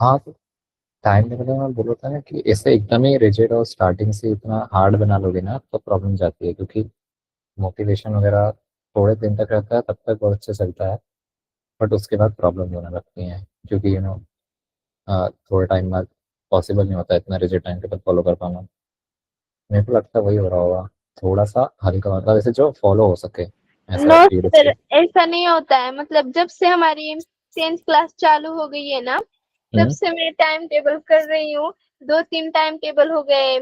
हाँ, तो time table में मैं बोल रहा था ना कि इसे एकदम ही रिजिड और स्टार्टिंग से इतना हार्ड बना लोगे ना तो प्रॉब्लम जाती है, क्योंकि मोटिवेशन वगैरह थोड़े दिन तक रहता है, तब तक बहुत अच्छे चलता है। बट उसके बाद प्रॉब्लम होने लगती हैं, क्योंकि थोड़े टाइम बाद पॉसिबल नहीं होता इतना रिजिड टाइम टेबल फॉलो कर पाना। मेरे को लगता है वही हो रहा होगा, थोड़ा सा हल्का मतलब वैसे जो फॉलो हो सके ऐसा नो सर, सीरियसली। ऐसा नहीं होता है। मतलब जब से हमारी 10th क्लास चालू हो गई है ना, तब हम्म। से मैं टाइम टेबल कर रही हूँ। 2-3 टाइम टेबल हो गए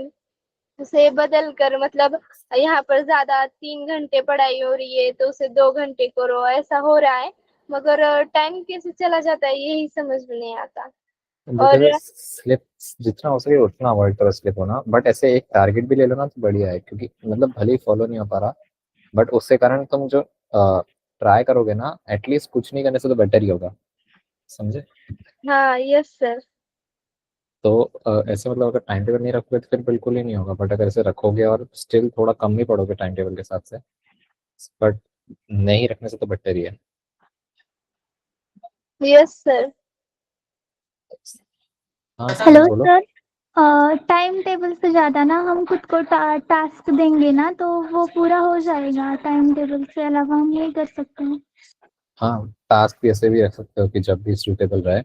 उसे बदल कर। मतलब यहाँ पर ज्यादा 3 घंटे पढ़ाई हो रही है तो उसे 2 घंटे करो, ऐसा हो रहा है। मगर टाइम कैसे चला जाता है यही समझ में नहीं आता। और देखो, स्लिप जितना हो सके उतना अवॉइड करो स्लिप होना, बट ऐसे एक टारगेट भी ले लो ना तो बढ़िया है, क्योंकि मतलब भले ही फॉलो नहीं हो पा रहा, बट उसके कारण तुम जो ट्राई करोगे ना, एटलीस्ट कुछ नहीं करने से तो बेटर ही होगा। समझे? हाँ, यस सर। तो ऐसे मतलब अगर टाइम टेबल नहीं रखोगे तो फिर बिल्कुल ही नहीं होगा, बट अगर ऐसे रखोगे और स्टिल थोड़ा कम ही पढ़ोगे टाइम टेबल के हिसाब से, बट नहीं रखने से तो बेटर ही है। Yes sir. हाँ, हेलो बोलो। सर। टाइम टेबल से ज़्यादा ना हम खुद को टास्क देंगे ना तो वो पूरा हो जाएगा। टाइम टेबल से अलावा हम नहीं कर सकते हैं। हाँ, टास्क भी ऐसे भी रख सकते हो कि जब भी सूटेबल रहे।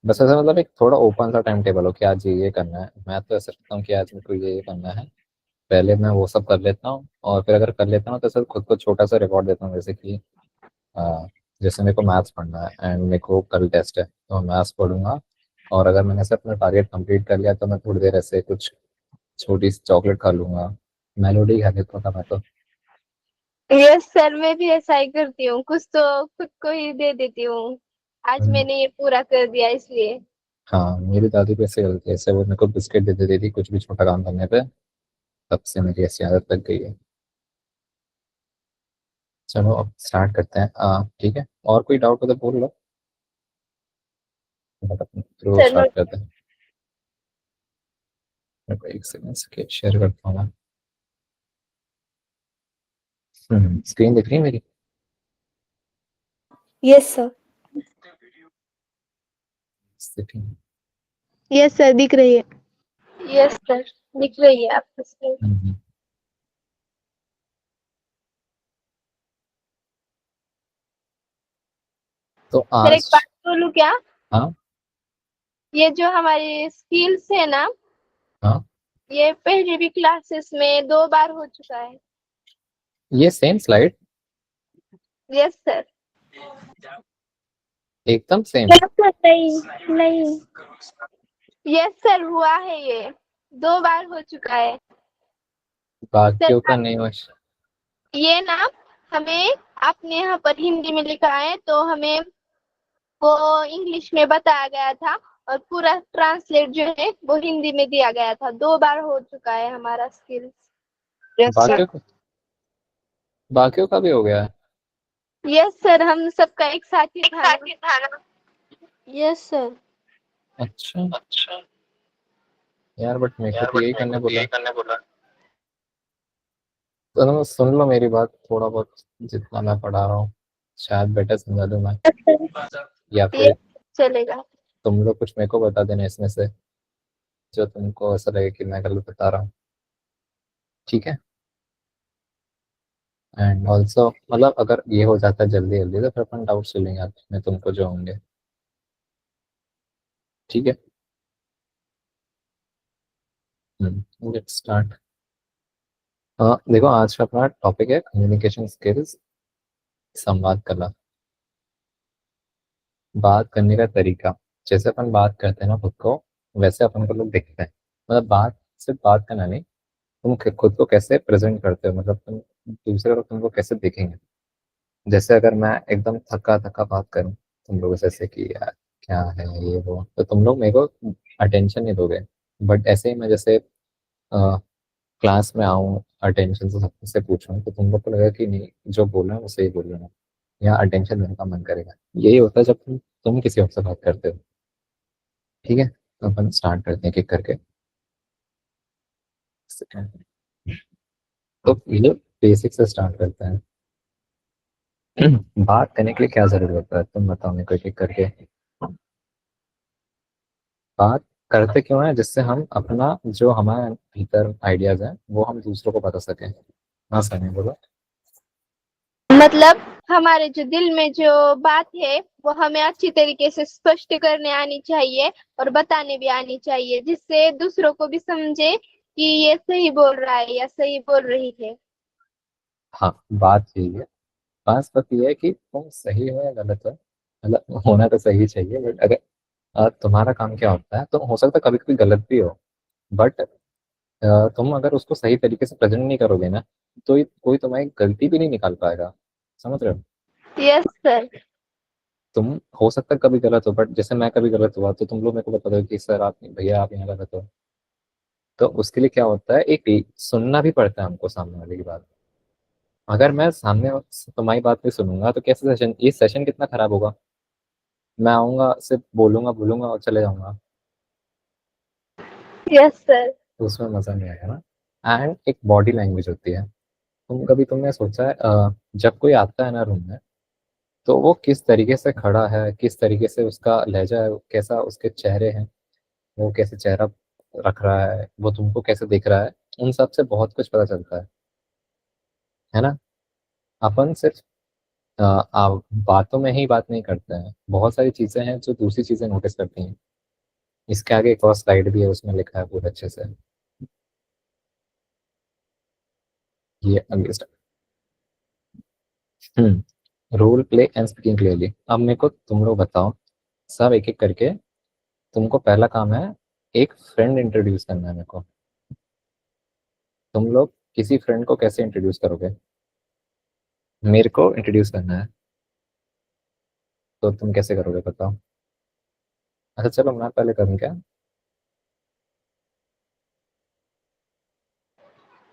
बस ऐसा मतलब एक थोड़ा ओपन सा टाइम टेबल हो कि आज ये करना है। मैं तो ऐसा रखता हूँ कि आज मेरे को ये करना है, पहले मैं वो सब कर लेता हूँ, और फिर अगर कर लेता हूँ तो सर खुद को छोटा सा रिवॉर्ड देता हूँ, जैसे कि अ, जैसे मेरे को मैथ्स पढ़ना है एंड मेरे को कल टेस्ट है तो मैं मैथ्स पढ़ूंगा, और अगर मैंने ऐसे अपना टारगेट कंप्लीट कर लिया तो मैं थोड़ी देर ऐसे कुछ छोटी सी चॉकलेट खा लूंगा। मेलोडी खा लेता था मैं तो। यस सर, मैं भी ऐसा ही करती हूँ। कुछ तो खुद को ही दे देती हूँ। आज हम्म, मैंने ये पूरा कर दिया इसलिए। हाँ, मेरी दादी भी ऐसे करती है, ऐसे वो मेरे को बिस्किट दे देती थी कुछ भी छोटा काम करने पे। तब से मेरी ऐसी आदत लग गई है। चलो अब स्टार्ट करते हैं। ठीक है, और कोई डाउट हो तो बोल लो, बट अपने थ्रू सर स्टार्ट करते हैं। मेरे को एक सेकंड स्क्रीन शेयर करता हूँ मैं। स्क्रीन दिख रही है मेरी? Yes sir. Setting. Yes sir, दिख रही है। यस सर, दिख रही है आपको स्क्रीन। हम्म, तो सर एक आज। बात बोलूं क्या? हाँ। ये जो हमारी स्किल्स है ना, हाँ, ये पहले भी क्लासेस में 2 बार हो चुका है। ये सेम स्लाइड, यस सर। एकदम सेम। क्या सर? नहीं नहीं। यस सर, हुआ है ये। 2 बार हो चुका है। सर बाकियों का नहीं हुआ। ये ना, हमें अपने यहाँ पर हिंदी में लिखा है तो हमें वो इंग्लिश में बताया गया था। और पूरा ट्रांसलेट जो है वो हिंदी में दिया गया था। 2 बार हो चुका है हमारा स्किल्स। Yes sir. बाकियों का भी हो गया है। यस सर, हम सबका एक साथ ही एक था साथ ना। ही था ना। Yes sir. अच्छा। अच्छा। यार बट मेरे को यार तो बट यही मेरे करने को तो बोला। यही करने बोला। तो तुम सुन लो मेरी बात थोड़ा बहुत, जितना मैं पढ़ा रहा हूँ शायद बेटर समझा दूँ मैं, या ये फिर चलेगा। तुम लोग कुछ मेरे को बता देना इसमें से जो तुमको ऐसा लगे कि मैं गलत बता रहा हूँ। ठीक है? एंड ऑल्सो मतलब अगर ये हो जाता है जल्दी जल्दी तो फिर अपन डाउट्स ले लेंगे आपस में तुमको जो होंगे। ठीक है? Let's start. देखो, आज का अपना टॉपिक है कम्युनिकेशन स्किल्स, संवाद कला, बात करने का तरीका। जैसे अपन बात करते हैं ना खुद को, वैसे अपन को लोग देखते हैं। मतलब बात सिर्फ बात करना नहीं, तुम खुद को कैसे प्रेजेंट करते हो, मतलब तुम दूसरे लोग तुमको कैसे देखेंगे। जैसे अगर मैं एकदम थका थका बात करूं तुम लोगों से, ऐसे कि यार क्या है ये वो, तो तुम लोग मेरे को अटेंशन नहीं दोगे। बट ऐसे ही मैं जैसे क्लास में आऊँ, अटेंशन से सबसे पूछूं, तो तुम लोग को लगेगा कि नहीं जो बोल रहा है वो सही बोल रहा है, या अटेंशन देने का मन करेगा। यही होता है जब तुम किसी और से बात करते हो। ठीक है, तो अपन स्टार्ट करते हैं एक करके। तो ये बेसिक से स्टार्ट करते हैं। बात करने के लिए क्या जरूरत होता है तुम बताओ मेरे को एक एक करके। बात करते क्यों है? जिससे हम अपना जो हमारे भीतर आइडियाज हैं वो हम दूसरों को बता सकें। हाँ सनी बोलो। मतलब हमारे जो दिल में जो बात है वो हमें अच्छी तरीके से स्पष्ट करने आनी चाहिए और बताने भी आनी चाहिए, जिससे दूसरों को भी समझे कि ये सही बोल रहा है या सही बोल रही है। हाँ बात यही है। बात ये है कि तुम सही हो या गलत हो, मतलब होना तो सही चाहिए, बट अगर तुम्हारा काम क्या होता है, तो हो सकता है कभी कभी गलत भी हो, बट तुम अगर उसको सही तरीके से प्रेजेंट नहीं करोगे ना, तो कोई तुम्हारी गलती भी नहीं निकाल पाएगा। समझ रहे हो? Yes sir. तुम हो सकता है कभी गलत हो, बट जैसे मैं कभी गलत हुआ तो तुम लोग मेरे को बता दो कि सर आप, भैया आप यहाँ गलत हो। तो उसके लिए क्या होता है, एक सुनना भी पड़ता है हमको सामने वाले की बात। अगर मैं सामने तुम्हारी बात नहीं सुनूंगा तो कैसे सेशन, ये सेशन कितना खराब होगा। मैं आऊंगा सिर्फ बोलूंगा बोलूंगा और चले जाऊंगा, यस सर। तो उसमें मजा नहीं आएगा ना। एंड एक बॉडी लैंग्वेज होती है। तुमने सोचा है जब कोई आता है ना रूम में, तो वो किस तरीके से खड़ा है, किस तरीके से उसका लहजा है, कैसा उसके चेहरे हैं, वो कैसे चेहरा रख रहा है, वो तुमको कैसे देख रहा है, उन सब से बहुत कुछ पता चलता है ना। अपन सिर्फ बातों में ही बात नहीं करते हैं, बहुत सारी चीजें हैं जो दूसरी चीजें नोटिस करती हैं। इसके आगे एक और स्लाइड भी है, उसमें लिखा है पूरे अच्छे से। ये अगली slide. Role play and speaking clearly. अब मेरे को तुम लोग बताओ, सब एक एक करके। तुमको पहला काम है, एक फ्रेंड इंट्रोड्यूस करना है मेरे को। तुम लोग किसी फ्रेंड को कैसे इंट्रोड्यूस करोगे? मेरे को इंट्रोड्यूस करना है, तो तुम कैसे करोगे बताओ। अच्छा चलो मैं पहले करूँ क्या?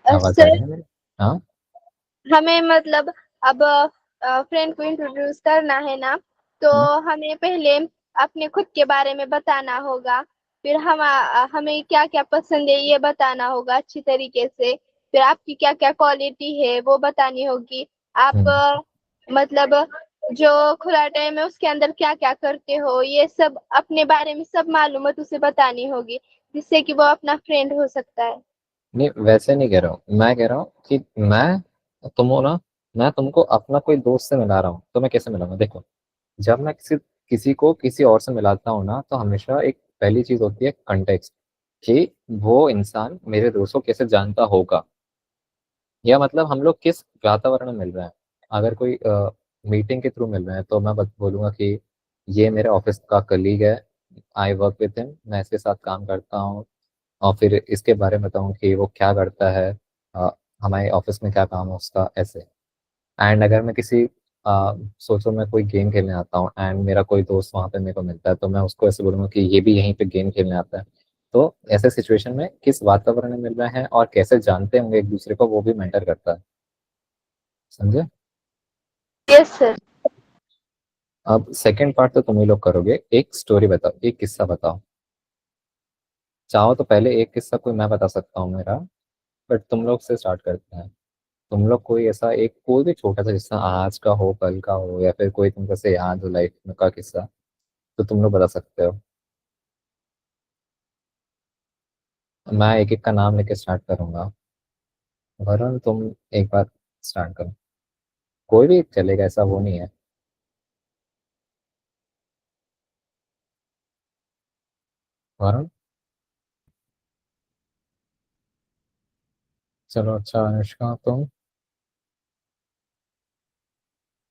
आवाज आ सर रही है मेरी? हाँ। हमें मतलब अब फ्रेंड को इंट्रोड्यूस करना है ना, तो हम्म, हमें पहले अपने खुद के बारे में बताना होगा। फिर हमें क्या क्या पसंद है ये बताना होगा अच्छी तरीके से। फिर आपकी क्या क्या क्वालिटी है वो बतानी होगी। आप हम्म। मतलब जो खुला टाइम है उसके अंदर क्या क्या करते हो, ये सब अपने बारे में सब मालूमात उसे बतानी होगी, जिससे कि वो अपना फ्रेंड हो सकता है। नहीं वैसे नहीं कह रहा हूँ, मैं कह रहा हूँ कि तुम हो ना, मैं तुमको अपना कोई दोस्त से मिला रहा हूँ, तो मैं कैसे मिलाऊंगा देखो। जब मैं किसी किसी को किसी और से मिलाता हूँ ना, तो हमेशा एक पहली चीज होती है कंटेक्स्ट, कि वो इंसान मेरे दोस्त को कैसे जानता होगा, या मतलब हम लोग किस वातावरण में मिल रहे हैं। अगर कोई मीटिंग के थ्रू मिल रहे हैं, तो मैं बोलूंगा कि ये मेरे ऑफिस का कलीग है, आई वर्क विद हिम, मैं इसके साथ काम करता हूँ, और फिर इसके बारे में बताऊँ कि वो क्या करता है, अ, हमारे ऑफिस में क्या काम है उसका, ऐसे। एंड अगर मैं किसी सोचो मैं कोई गेम खेलने आता हूँ एंड मेरा कोई दोस्त वहाँ पे मेरे को मिलता है, तो मैं उसको ऐसे बोलूंगा कि ये भी यहीं पे गेम खेलने आता है। तो ऐसे सिचुएशन में किस वातावरण में मिल रहे हैं और कैसे जानते होंगे एक दूसरे को, वो भी मैटर करता है। समझे? Yes sir. अब सेकंड पार्ट तो तुम ही लोग करोगे। एक स्टोरी बताओ, एक किस्सा बताओ। चाहो तो पहले एक किस्सा कोई मैं बता सकता हूँ मेरा, बट तुम लोग से स्टार्ट करते हैं। तुम लोग कोई ऐसा एक, कोई भी छोटा सा किस्सा, आज का हो कल का हो, या फिर कोई तुमको से याद हो लाइफ में का किस्सा, तो तुम लोग बता सकते हो। मैं एक एक का नाम लेके स्टार्ट करूंगा। वरुण तुम एक बार स्टार्ट करो, कोई भी चलेगा, ऐसा वो नहीं है। वरुण। चलो अच्छा, अनुष्का तुम।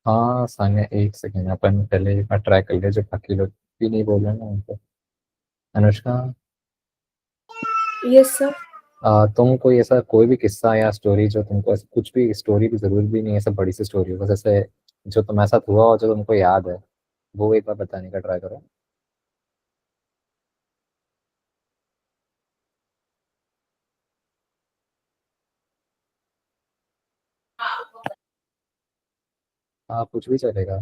हाँ सानिया, एक सेकेंड, अपन पहले एक बार ट्राई कर ले, जो बाकी लोग भी नहीं बोल रहे ना उनको। अनुष्का। Yes sir. तुम कोई ऐसा कोई भी किस्सा या स्टोरी, जो तुमको ऐसा, कुछ भी स्टोरी भी जरूर भी नहीं है, ऐसा बड़ी सी स्टोरी हो, बस ऐसे जो तुम्हारे साथ हुआ और जो तुमको याद है, वो एक बार बताने का ट्राई करो। हाँ कुछ भी चलेगा,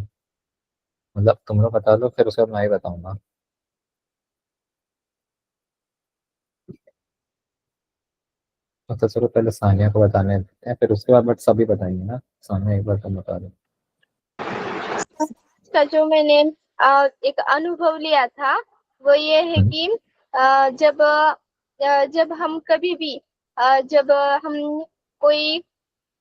मतलब तुम लोग बता लो, फिर उसके बाद मैं ही बताऊंगा। तो चलो पहले सानिया को बताने देते हैं, फिर उसके बाद बट सभी बताएंगे ना। सानिया एक बार तुम बता दो। का जो मैंने एक अनुभव लिया था वो ये है हम्म, कि जब हम कभी भी जब हम कोई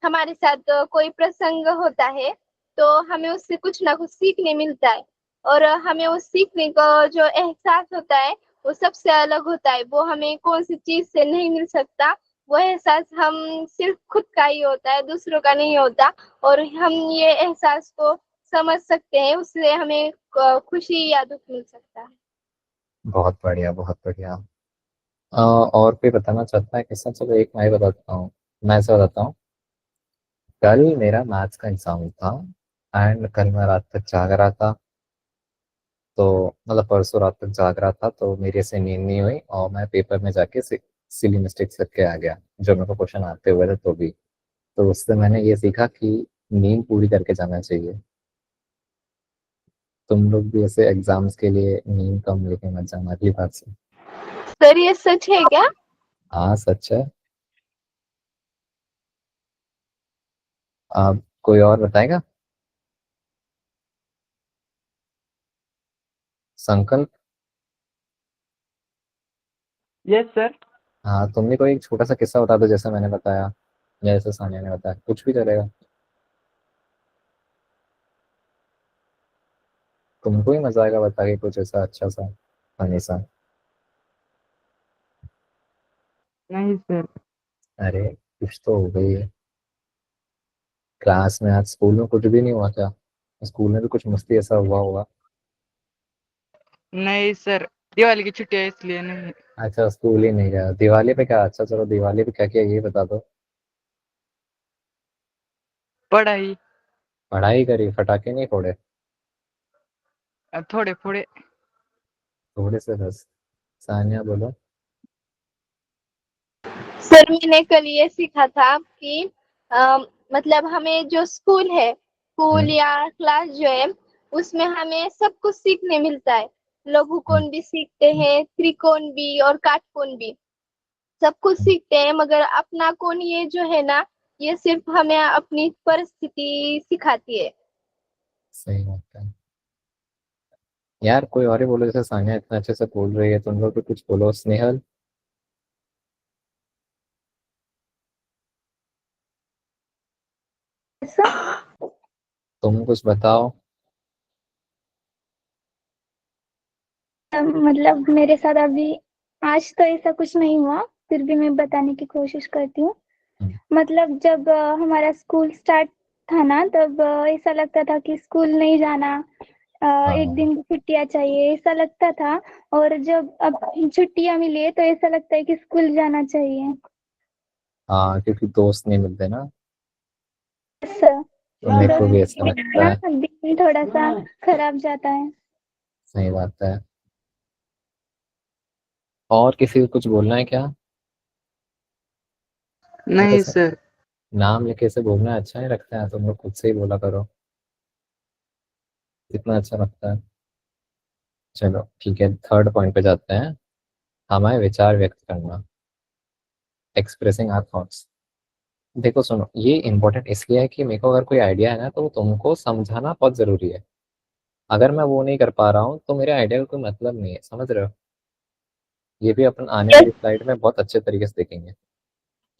हमारे साथ कोई प्रसंग होता है तो हमें उससे कुछ ना कुछ सीखने मिलता है और हमें उस सीखने का जो एहसास होता है वो सबसे अलग होता है। वो हमें कौन सी चीज से नहीं मिल सकता। वो एहसास हम सिर्फ खुद का ही होता है, दूसरों का नहीं होता। और हम ये एहसास को समझ सकते हैं, उससे हमें खुशी या दुख मिल सकता है। बहुत बढ़िया, बहुत बढ़िया। और कोई बताना चाहता है किस्सा? चलो एक मैं ही बताता हूँ। मैं ऐसे बताता हूँ। कल मेरा मैथ्स का एग्जाम था एंड कल मैं रात तक जाग रहा था। तो मतलब परसों रात तक जाग रहा था तो मेरी ऐसे नींद नहीं हुई और मैं पेपर में जाके सिली मिस्टेक्स करके आ गया, जो मेरे को क्वेश्चन आते हुए थे तो भी। तो उससे मैंने ये सीखा कि नींद पूरी करके जाना चाहिए। तुम लोग भी ऐसे एग्जाम्स के लिए नींद कम लेके मत जाना अगली बार से। सर ये सच है क्या? हाँ सच है। आप कोई और बताएगा? संकल्प। Yes sir. हाँ तुम भी कोई छोटा सा किस्सा बता दो, जैसा मैंने बताया या जैसे सानिया ने बताया, कुछ भी चलेगा। तुमको ही मजा आएगा बता के कुछ ऐसा अच्छा सा फनी सा। नहीं सर। अरे कुछ तो हो गई है। क्लास में आज स्कूल में कुछ भी नहीं हुआ क्या? स्कूल में भी कुछ मस्ती ऐसा हुआ होगा। नहीं सर, दिवाली की छुट्टी है इसलिए नहीं। अच्छा स्कूल ही नहीं गया दिवाली पे क्या? अच्छा चलो दिवाली पे क्या किया ये बता दो। पढ़ाई। पढ़ाई करी, पटाखे नहीं फोड़े? थोड़े थोड़े। थोड़े से बस। सानिया बोलो। सर मैंने कल ये सीखा था कि मतलब हमें जो स्कूल है, स्कूल हम्म। या क्लास जो है, उसमें हमें सब कुछ सीखने मिलता है। लघु हम्म, कोण भी सीखते हैं, त्रिकोण भी और काटकोण भी, सब कुछ हम्म, सीखते हैं। मगर अपना कोण ये जो है ना, ये सिर्फ हमें अपनी परिस्थिति सिखाती है। सही बात है। यार कोई और ही बोलो, जैसे सानिया इतना अच्छे से बोल रही है तुम लोग भी कुछ बोलो। स्नेहल ऐसा तुम कुछ बताओ। मतलब मेरे साथ अभी आज तो ऐसा कुछ नहीं हुआ, फिर भी मैं बताने की कोशिश करती हूँ। हम्म, मतलब जब हमारा स्कूल स्टार्ट था ना, तब ऐसा लगता था कि स्कूल नहीं जाना, एक हाँ दिन की छुट्टियां चाहिए ऐसा लगता था। और जब अब छुट्टियां मिली है तो ऐसा लगता है कि स्कूल जाना चाहिए। हाँ, क्योंकि दोस्त नहीं मिलते ना। बस मेरे को भी दोस्त ऐसा के लगता बिना है। ना दिन थोड़ा सा खराब जाता है। सही बात है। और किसी को कुछ बोलना है क्या? नहीं वैसे सर। नाम लेके से बोलना अच्छा नहीं लगता है, तुम लोग खुद से ही बोला करो, कितना अच्छा लगता है। चलो ठीक है, थर्ड पॉइंट पे जाते हैं। हमारे विचार व्यक्त करना, एक्सप्रेसिंग आवर थॉट्स। देखो सुनो, ये इंपॉर्टेंट इसलिए है कि मेरे को अगर कोई आइडिया है ना तो वो तुमको समझाना बहुत जरूरी है। अगर मैं वो नहीं कर पा रहा हूँ तो मेरे आइडिया का कोई मतलब नहीं है, समझ रहे हो? ये भी अपन आने यस। वाली स्लाइड में बहुत अच्छे तरीके से देखेंगे।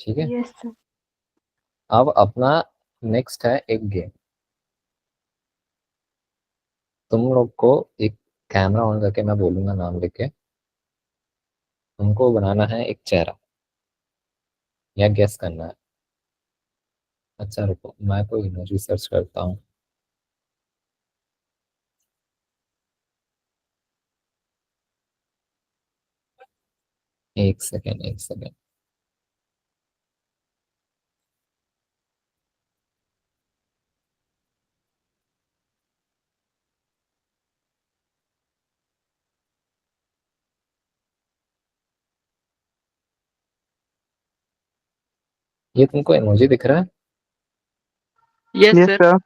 ठीक है। Yes sir. अब अपना नेक्स्ट है एक गेम। तुम लोग को एक कैमरा ऑन करके मैं बोलूंगा नाम लेके, तुमको बनाना है एक चेहरा या गेस करना है। अच्छा रुको, मैं कोई इमोजी सर्च करता हूँ। एक सेकेंड, एक सेकेंड। ये तुमको इमोजी दिख रहा है? Yes yes sir. सर।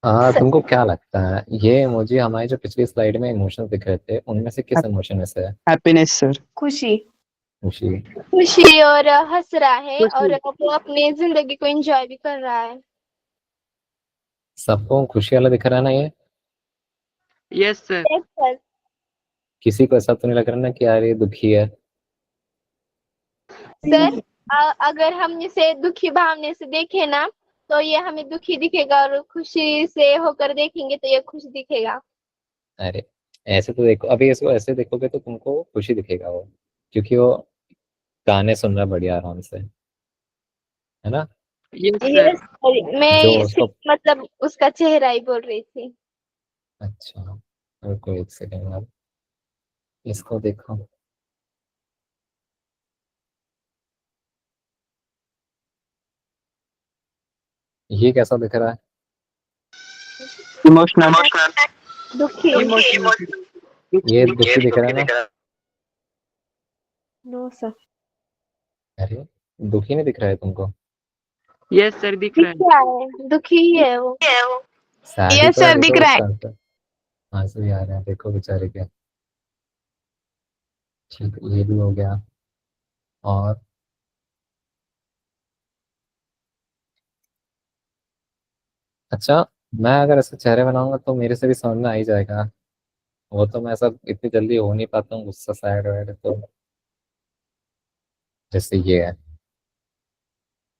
हाँ तुमको क्या लगता है ये इमोजी हमारी जो पिछली स्लाइड में इमोशंस दिख रहे थे उनमें से किस इमोशन में से है? Happiness sir. खुशी। खुशी। खुशी और हंस रहा है खुशी। और वो अपनी जिंदगी को एंजॉय भी कर रहा है। सबको खुशी वाला दिख रहा है ना ये? Yes sir. Yes sir. किसी को ऐसा तो नहीं लग रहा ना कि यार ये दुखी है? सर अगर हम इसे दुखी भावने से देखें ना तो ये हमें दुखी दिखेगा, और खुशी से होकर देखेंगे तो ये खुश दिखेगा। अरे ऐसे तो देखो, अभी इसको ऐसे देखोगे तो तुमको खुशी दिखेगा वो, क्योंकि वो गाने सुन रहा है बढ़िया आराम से, है ना? यस ये सर। जो मैं उसको, सिर्फ मतलब उसका चेहरा ही बोल रही थी। अच्छा रुको एक सेकेंड अब, इसको देखो। ये कैसा दिख रहा है? इमोशनल। दुखी। इमोशनल। ये दुखी दिख रहा है ना? No sir. अरे दुखी नहीं दिख रहा है तुमको? यस सर, दिख रहा दिख है। रहा है, दुखी ही है वो। सैड ही यस तो है, सर, दिख देखो रहा है। उसका आंसर। आंसर भी आ रहे हैं, देखो बेचारे के। ठीक है, ये भी हो गया। और अच्छा, मैं अगर ऐसे चेहरे बनाऊंगा तो मेरे से भी समझ में आ ही जाएगा। वो तो मैं ऐसा इतनी जल्दी हो नहीं पाता हूँ, गुस्सा सैड वैड तो। जैसे ये है,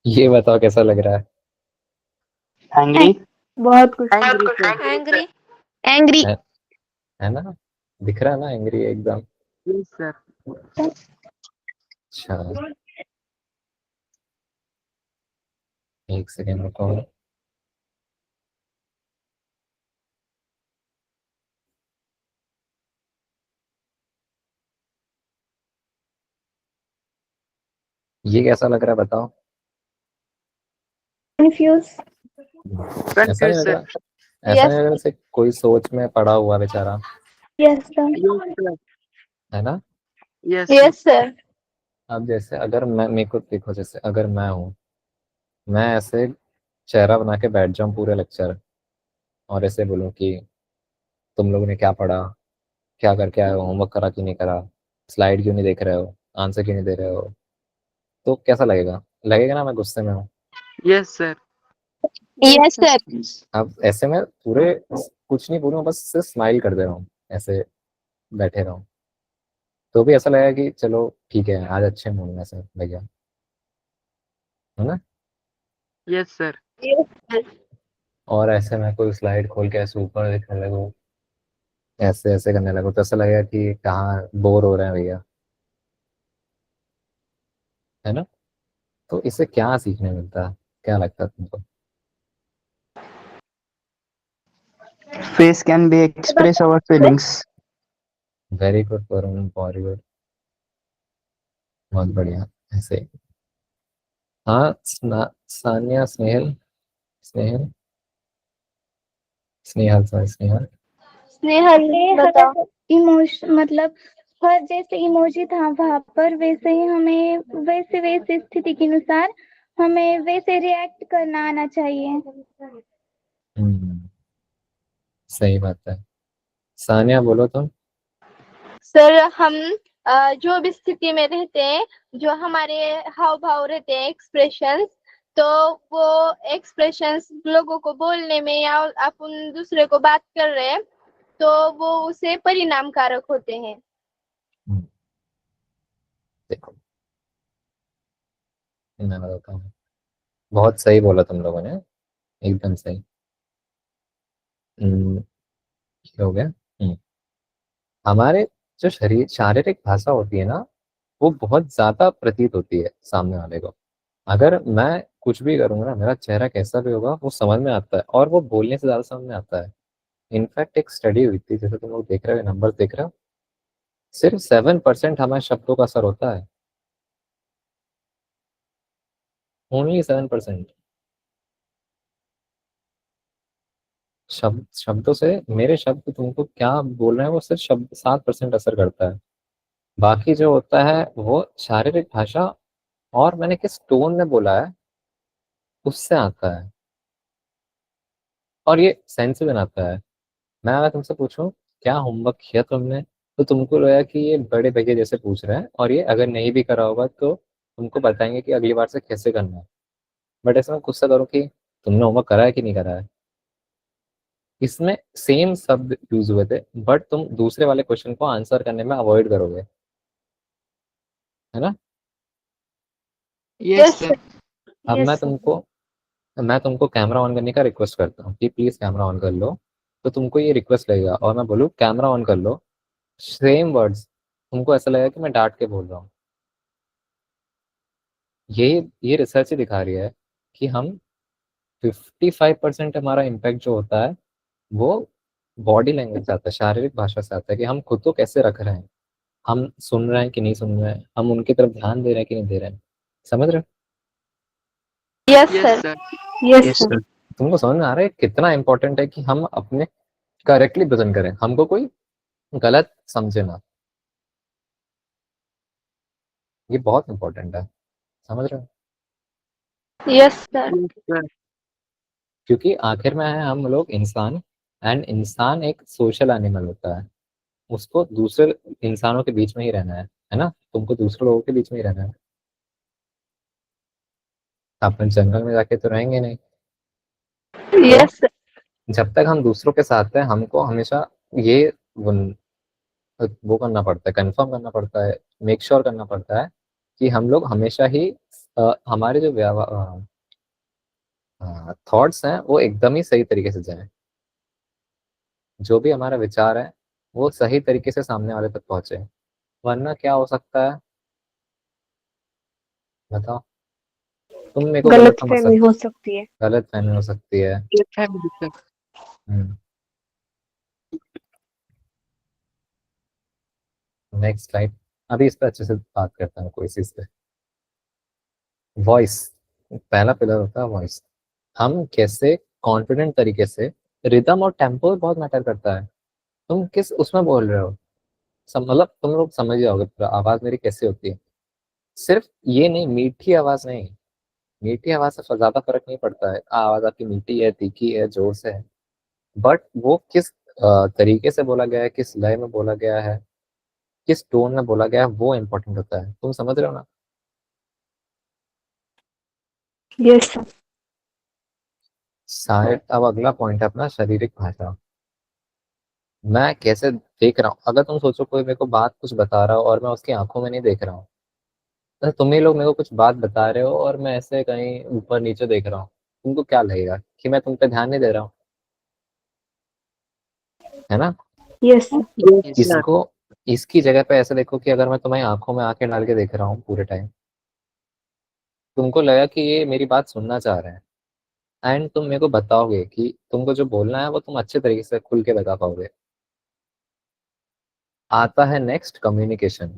ये बताओ कैसा लग रहा एंग्री। बहुत कुछ। Angry sir. एंग्री। एंग्री। है ना? दिख रहा है ना एंग्री एकदम? Yes sir. अच्छा, एक सेकेंड रुको। ये कैसा लग रहा है बताओ? कंफ्यूज। ऐसा नहीं कंफ्यूज लग सर। रहा? ऐसा नहीं यस। लग रहा जैसे कोई सोच में पड़ा हुआ बेचारा, यस सर। Yes sir. है ना? Yes sir. Yes sir. अब जैसे अगर मैं, मेरे को देखो, जैसे अगर मैं हूँ, मैं ऐसे चेहरा बना के बैठ जाऊं पूरे लेक्चर, और ऐसे बोलूं कि तुम लोगों ने क्या पढ़ा, क्या करके आए हो, होमवर्क करा कि नहीं करा, स्लाइड क्यों नहीं देख रहे हो, आंसर क्यों नहीं दे रहे हो, तो कैसा लगेगा? लगेगा ना मैं गुस्से में हूँ। Yes sir. Yes sir. अब ऐसे में पूरे कुछ नहीं बोलूँ, बस सिर्फ स्माइल कर दे रहा हूँ, ऐसे बैठे रहूँ, तो भी ऐसा लगेगा कि चलो ठीक है, आज अच्छे मूड में से भैया, है ना? Yes sir. Yes sir. और ऐसे में कोई स्लाइड खोल के ऐसे ऊपर देखने लगो, ऐसे ऐसे करने लगो, तो ऐसा लगेगा कि कहाँ बोर हो रहे हैं भैया, है ना? तो इससे क्या सीखने मिलता है, क्या लगता है तुमको? Face can be express our feelings. Very good Varun, very good, बहुत बढ़िया। ऐसे ही। हाँ सानिया, स्नेहल, स्नेहल, स्नेहल, सॉरी स्नेहल। स्नेहल बताओ। इमोशन मतलब हर जैसे इमोजी था वहां पर, वैसे ही हमें वैसे वैसे स्थिति के अनुसार हमें वैसे रिएक्ट करना आना चाहिए। हम्म, सही बात है। सानिया बोलो तुम। सर हम जो भी स्थिति में रहते हैं, जो हमारे हाव भाव रहते हैं, एक्सप्रेशंस, तो वो एक्सप्रेशंस लोगों को बोलने में या अपन दूसरे को बात कर रहे हैं तो वो उसे परिणाम कारक होते हैं। हम्म, देखो मैं बताता हूँ, बहुत सही बोला तुम लोगों ने, एकदम सही। ये हो गया। हमारे जो शरीर शारीरिक भाषा होती है ना, वो बहुत ज्यादा प्रतीत होती है सामने वाले को। अगर मैं कुछ भी करूंगा ना, मेरा चेहरा कैसा भी होगा वो समझ में आता है, और वो बोलने से ज्यादा समझ में आता है। इनफैक्ट एक स्टडी हुई थी, जैसे तुम लोग देख रहे हो, नंबर देख रहे हो, सिर्फ 7% हमारे शब्दों का असर होता है, ओनली 7%। शब्दों से, मेरे शब्द तुमको क्या बोल रहे हैं वो सिर्फ शब्द 7% असर करता है। बाकी जो होता है वो शारीरिक भाषा, और मैंने किस टोन में बोला है उससे आता है, और ये सेंस से बनाता है। मैं अगर तुमसे पूछूं क्या होमवर्क किया तुमने, तो तुमको लगेगा कि ये बड़े भैया जैसे पूछ रहे हैं, और ये अगर नहीं भी करा होगा तो तुमको बताएंगे कि अगली बार से कैसे करना है। बट ऐसे में गुस्सा करो कि तुमने होमवर्क करा है कि नहीं करा है, इसमें सेम शब्द यूज हुए थे, बट तुम दूसरे वाले क्वेश्चन को आंसर करने में अवॉइड करोगे, है ना? Yes, sir. अब यस सर। मैं तुमको कैमरा ऑन करने का रिक्वेस्ट करता हूँ कि प्लीज कैमरा ऑन कर लो, तो तुमको ये रिक्वेस्ट लगेगा, और मैं बोलूँ कैमरा ऑन कर लो, सेम वर्ड्स, तुमको ऐसा लगेगा कि मैं डांट के बोल रहा हूँ। ये ये रिसर्च ही दिखा रही है कि हम 55% हमारा इम्पैक्ट जो होता है वो बॉडी लैंग्वेज से आता है, शारीरिक भाषा से आता है, कि हम खुद को कैसे रख रहे हैं, हम सुन रहे हैं कि नहीं सुन रहे हैं, हम उनकी तरफ ध्यान दे रहे हैं कि नहीं दे रहे हैं। समझ रहे हो? Yes Yes, sir. sir. Yes Yes, sir. sir. तुमको समझ में आ रहा है कितना इंपॉर्टेंट है कि हम अपने करेक्टली प्रेजेंट करें, हमको कोई गलत समझे ना। ये बहुत इंपॉर्टेंट है, समझ रहे हो? Yes sir. Yes, sir. क्योंकि आखिर में है हम लोग इंसान, एंड इंसान एक सोशल एनिमल होता है, उसको दूसरे इंसानों के बीच में ही रहना है ना? तुमको दूसरे लोगों के बीच में ही रहना है, अपन जंगल में जाके तो रहेंगे नहीं। तो यस सर। जब तक हम दूसरों के साथ हैं, हमको हमेशा ये वो करना पड़ता है, कंफर्म करना पड़ता है, मेक श्योर करना पड़ता है कि हम लोग हमेशा ही हमारे जो थॉट्स हैं वो एकदम ही सही तरीके से जाएं, जो भी हमारा विचार है वो सही तरीके से सामने वाले तक पहुंचे। वरना क्या हो सकता है बताओ? तुम मेरे को गलत समझ गलतफहमी सकते, हो सकती है। गलत फहमी हो सकती है। Yes, family, sir. Next slide. अभी इस पर अच्छे से बात करता हूँ कोई चीज पे। वॉइस, पहला पिलर होता है वॉइस। हम कैसे कॉन्फिडेंट तरीके से, रिदम और टेम्पो बहुत मैटर करता है, तुम किस उसमें बोल रहे हो, मतलब तुम लोग समझ जाओगे पूरा आवाज मेरी कैसे होती है। सिर्फ ये नहीं, मीठी आवाज नहीं, मीठी आवाज से ज्यादा फर्क नहीं पड़ता है, आवाज आपकी मीठी है, तीखी है, जोर से है, बट वो किस तरीके से बोला गया है, किस लय में बोला गया है, किस टोन में बोला गया है, वो इम्पोर्टेंट होता है। तुम समझ रहे हो ना? Yes sir. शायद अब अगला पॉइंट है अपना शारीरिक भाषा। मैं कैसे देख रहा हूँ, अगर तुम सोचो कोई मेरे को बात कुछ बता रहा हो और मैं उसकी आंखों में नहीं देख रहा हूँ, तो तुम ही लोग मेरे को कुछ बात बता रहे हो और मैं ऐसे कहीं ऊपर नीचे देख रहा हूँ, तुमको क्या लगेगा कि मैं तुम पे ध्यान नहीं दे रहा हूँ, है ना? Yes sir. तो Yes, sir. इसको, इसकी जगह पे ऐसे देखो कि अगर मैं तुम्हारी आंखों में आंखें डाल के देख रहा हूँ पूरे टाइम, तुमको लगा कि ये मेरी बात सुनना चाह रहे हैं, एंड तुम मेरे को बताओगे कि तुमको जो बोलना है वो तुम अच्छे तरीके से खुल के बता पाओगे। आता है नेक्स्ट, कम्युनिकेशन।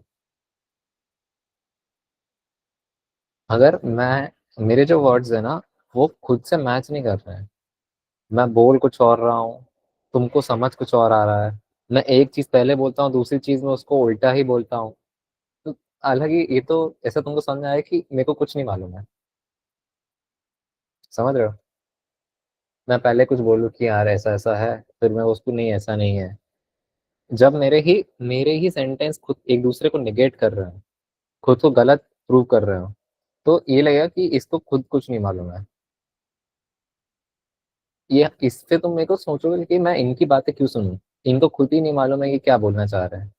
अगर मैं, मेरे जो वर्ड्स है ना वो खुद से मैच नहीं कर रहे हैं, मैं बोल कुछ और रहा हूँ, तुमको समझ कुछ और आ रहा है, मैं एक चीज पहले बोलता हूँ, दूसरी चीज में उसको उल्टा ही बोलता हूँ, तो हालांकि ये तो ऐसा तुमको समझ में आया कि मेरे को कुछ नहीं मालूम है। समझ रहे हो? मैं पहले कुछ बोलूँ कि यार ऐसा ऐसा है, फिर मैं उसको नहीं ऐसा नहीं है, जब मेरे ही सेंटेंस खुद एक दूसरे को निगेट कर रहे हैं, खुद को गलत प्रूव कर रहे हो, तो ये लगेगा कि इसको खुद कुछ नहीं मालूम है। ये इससे तुम मेरे को सोचोगे कि मैं इनकी बातें क्यों सुनूं, इनको खुद ही नहीं मालूम है कि क्या बोलना चाह रहे हैं।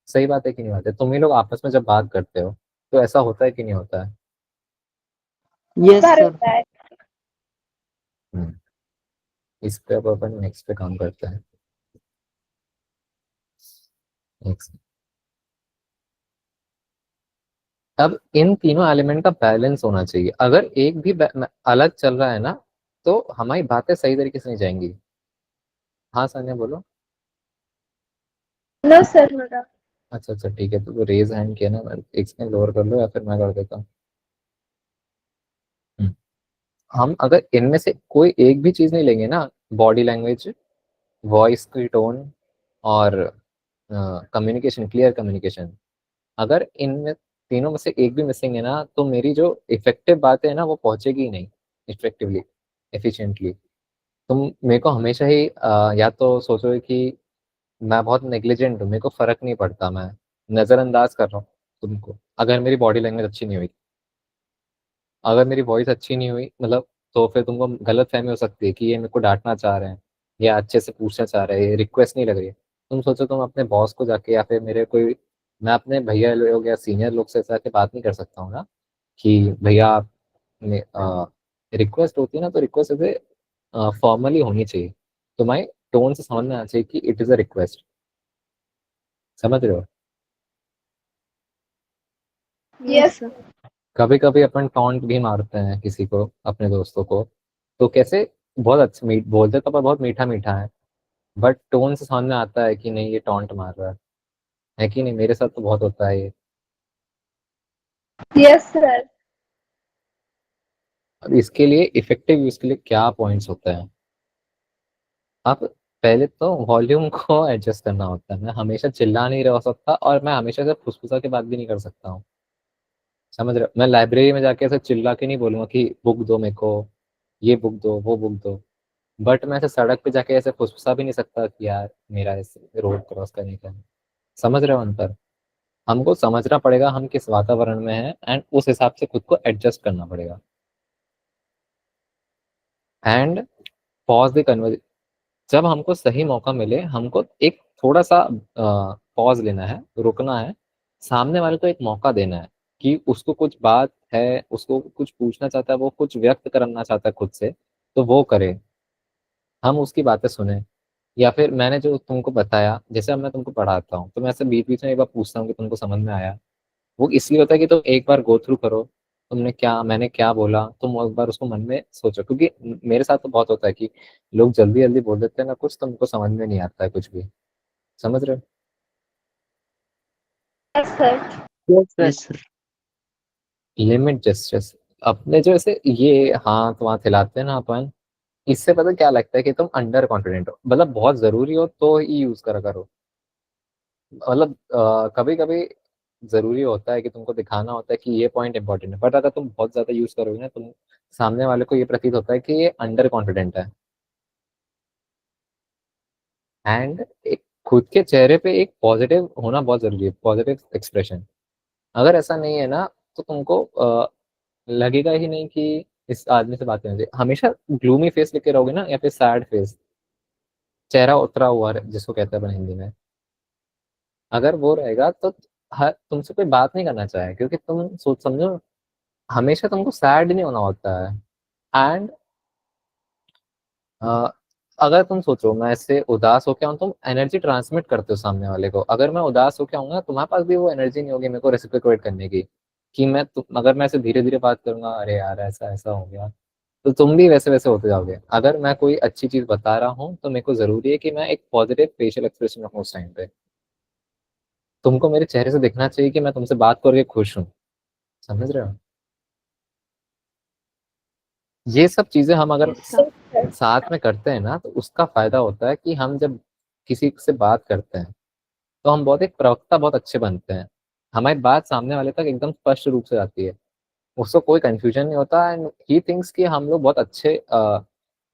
सही बात है कि नहीं बात है? तुम ही लोग आपस में जब बात करते हो तो ऐसा होता है कि नहीं होता है? Yes, बार sir. होता है। हम्म, इस पे अब अपन नेक्स्ट पे काम करते हैं। नेक्स्ट, अब इन तीनों एलिमेंट का बैलेंस होना चाहिए, अगर एक भी अलग चल रहा है ना, तो हमारी बातें सही तरीके से नहीं जाएंगी। हाँ सान्या बोलो। नो सर हो रहा। अच्छा अच्छा ठीक है, तो रेज हैंड किया ना, एक सेकंड लोअर कर लो या फिर मैं कर देता हूँ। हम्म, हम अगर इनमें से कोई एक भी चीज नहीं लेंगे ना, बॉडी लैंग्वेज, वॉइस की टोन, और कम्युनिकेशन, क्लियर कम्युनिकेशन, अगर इनमें तीनों में से एक भी मिसिंग है ना, तो मेरी जो इफेक्टिव बात है ना वो पहुंचेगी ही नहीं इफेक्टिवली, एफिशिएंटली। तुम मेरे को हमेशा ही या तो सोचोगे कि मैं बहुत नेग्लिजेंट हूँ, मेरे को फर्क नहीं पड़ता, मैं नजरअंदाज कर रहा हूँ तुमको, अगर मेरी बॉडी लैंग्वेज अच्छी नहीं हुई, अगर मेरी वॉइस अच्छी नहीं हुई, मतलब, तो फिर तुमको गलत फहमी हो सकती है कि ये मेरे को डांटना चाह रहे हैं, या अच्छे से पूछना चाह रहे हैं, रिक्वेस्ट नहीं लग रही है, तुम सोचो तुम अपने बॉस को जाके या फिर मेरे कोई, मैं अपने भैया लोग या सीनियर लोग से जाके बात नहीं कर सकता हूँ ना कि भैया आप, रिक्वेस्ट होती है ना तो रिक्वेस्ट ऐसे फॉर्मली होनी चाहिए, तुम्हारे टोन से समझ में आना चाहिए कि इट इज अ रिक्वेस्ट। समझ रहे हो? यस। कभी कभी अपन टॉन्ट भी मारते हैं किसी को, अपने दोस्तों को, तो कैसे बहुत अच्छे बोलते तो पर बहुत मीठा मीठा है, बट टोन से समझ में आता है कि नहीं ये टॉन्ट मार रहा है कि नहीं? मेरे साथ तो बहुत होता है ये। Yes sir. अब इसके लिए इफेक्टिव यूज के लिए क्या पॉइंट्स होते हैं? आप पहले तो वॉल्यूम को एडजस्ट करना होता है। मैं हमेशा चिल्ला नहीं रह सकता और मैं हमेशा से फुसफुसा के बात भी नहीं कर सकता हूँ। समझ रहे हो? मैं लाइब्रेरी में जाके ऐसे चिल्ला के नहीं बोलूंगा कि बुक दो मेरे को, ये बुक दो, वो बुक दो। बट मैं ऐसे सड़क पे जाके ऐसे फुसफुसा भी नहीं सकता कि यार मेरा इस रोड क्रॉस करने का है। समझ रहे हो अंतर? हमको समझना पड़ेगा हम किस वातावरण में हैं एंड उस हिसाब से खुद को एडजस्ट करना पड़ेगा। And pause the conversation. जब हमको सही मौका मिले हमको एक थोड़ा सा पॉज लेना है, रुकना है, सामने वाले को एक मौका देना है कि उसको कुछ बात है, उसको कुछ पूछना चाहता है, वो कुछ व्यक्त करना चाहता है खुद से, तो वो करे, हम उसकी बातें सुने। या फिर मैंने जो तुमको बताया, जैसे अब मैं तुमको पढ़ाता हूँ तो मैं ऐसे बीच बीच में एक बार पूछता हूँ कि तुमको समझ में आया। वो इसलिए होता है कि तुम एक बार गो थ्रू करो, तुमने क्या, मैंने क्या बोला, तुम एक बार उसको मन में सोचो, क्योंकि मेरे साथ तो बहुत होता है कि लोग जल्दी जल्दी बोल देते हैं ना कुछ, तुमको समझ में नहीं आता है कुछ भी। समझ रहे हो? Yes sir. Yes, sir. Limit gestures, अपने जो ऐसे ये हाथ वाथ हिलाते हैं ना अपन, इससे पता क्या लगता है कि तुम अंडर कॉन्फिडेंट हो, मतलब बहुत जरूरी हो तो ही यूज करा करो। मतलब कभी कभी जरूरी होता है कि तुमको दिखाना होता है कि ये पॉइंट इंपॉर्टेंट है, बट अगर तुम बहुत ज्यादा यूज करोगे ना, तुम सामने वाले को ये प्रतीत होता है कि ये अंडर कॉन्फिडेंट है। एंड एक खुद के चेहरे पे एक पॉजिटिव होना बहुत जरूरी है, पॉजिटिव एक्सप्रेशन। अगर ऐसा नहीं है ना तो तुमको लगेगा ही नहीं कि इस आदमी से बात करनी चाहिए। हमेशा ग्लूमी फेस लेके रहोगे ना, या फिर सैड फेस, चेहरा उतरा हुआ जिसको कहते हैं अपन हिंदी में, अगर वो रहेगा तो हर तुमसे कोई बात नहीं करना चाहे, क्योंकि तुम सोच समझो, हमेशा तुमको सैड नहीं होना होता है। एंड अगर तुम सोचो मैं इससे उदास होके आऊँ, तुम एनर्जी ट्रांसमिट करते हो सामने वाले को। अगर मैं उदास होके आऊंगा तुम्हारे पास भी वो एनर्जी नहीं होगी मेरे को रेसिप्रोकेट करने की, कि अगर मैं ऐसे धीरे धीरे बात करूंगा, अरे यार ऐसा ऐसा हो गया, तो तुम भी वैसे वैसे होते जाओगे। अगर मैं कोई अच्छी चीज बता रहा हूँ तो मेरे को जरूरी है कि मैं एक पॉजिटिव फेशियल एक्सप्रेशन रखूँ उस टाइम पे। तुमको मेरे चेहरे से दिखना चाहिए कि मैं तुमसे बात करके खुश हूँ। समझ रहे हो? ये सब चीजें हम अगर यस सर। साथ में करते हैं ना तो उसका फायदा होता है कि हम जब किसी से बात करते हैं तो हम बहुत एक प्रवक्ता बहुत अच्छे बनते हैं। हमारी बात सामने वाले तक एकदम स्पष्ट रूप से जाती है, उसको कोई कंफ्यूजन नहीं होता, एंड ही थिंक्स कि हम लोग बहुत अच्छे,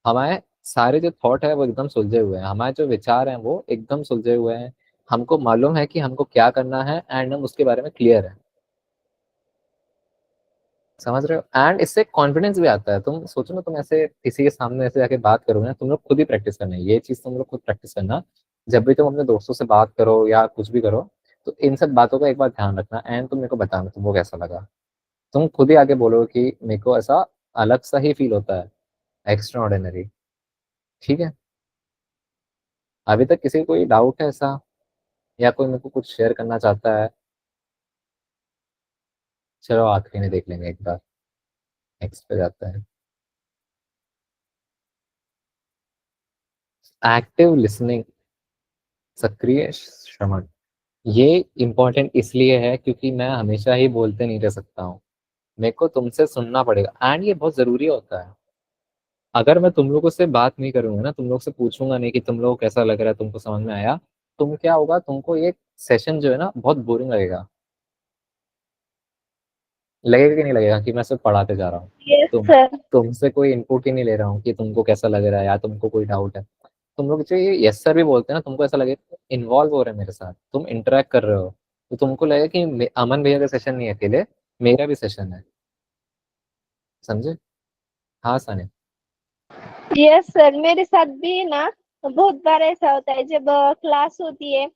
हमारे सारे जो थॉट है वो एकदम सुलझे हुए हैं, हमारे जो विचार हैं वो एकदम सुलझे हुए हैं, हमको मालूम है कि हमको क्या करना है एंड हम उसके बारे में क्लियर है। समझ रहे हो? एंड इससे कॉन्फिडेंस भी आता है। तुम सोचो ना, तुम ऐसे किसी के सामने ऐसे जाके बात करोगे ना, तुम लोग खुद ही प्रैक्टिस करना है ये चीज, तुम लोग खुद प्रैक्टिस करना। जब भी तुम अपने दोस्तों से बात करो या कुछ भी करो, तो इन सब बातों का एक बार ध्यान रखना एंड तुम मेरे को बताना तुमको कैसा लगा। तुम खुद ही आगे बोलोगे कि मेरे को ऐसा अलग सा ही फील होता है, एक्स्ट्रा ऑर्डिनरी। ठीक है? अभी तक किसी को कोई डाउट है ऐसा, या कोई मेरे को कुछ शेयर करना चाहता है? चलो आखिरी में देख लेंगे एक बार, नेक्स्ट पे जाते हैं। एक्टिव लिसनिंग, सक्रिय श्रवण, ये इम्पोर्टेंट इसलिए है क्योंकि मैं हमेशा ही बोलते नहीं रह सकता हूँ, मेरे को तुमसे सुनना पड़ेगा एंड ये बहुत जरूरी होता है। अगर मैं तुम लोगों से बात नहीं करूंगा ना, तुम लोग से पूछूंगा नहीं कि तुम लोगों को कैसा लग रहा है, तुमको समझ में आया, तुम क्या होगा, तुमको ये सेशन जो है ना बहुत बोरिंग लगेगा। लगेगा कि नहीं लगेगा कि मैं सिर्फ पढ़ाते जा रहा हूँ, यस तुम सर। तुमसे कोई इनपुट ही नहीं ले रहा हूँ कि तुमको कैसा लग रहा है या तुमको कोई डाउट है। तुम लोग जो ये यस सर भी बोलते हैं ना, तुमको ऐसा लगेगा इन्वॉल्व हो रहे हैं मेरे साथ, तुम इंटरेक्ट कर रहे हो, तो तुमको लगेगा कि अमन भैया का सेशन नहीं है अकेले, मेरा भी सेशन है। समझे? हाँ साने। यस सर, मेरे साथ भी ना बहुत बार ऐसा होता है जब क्लास होती है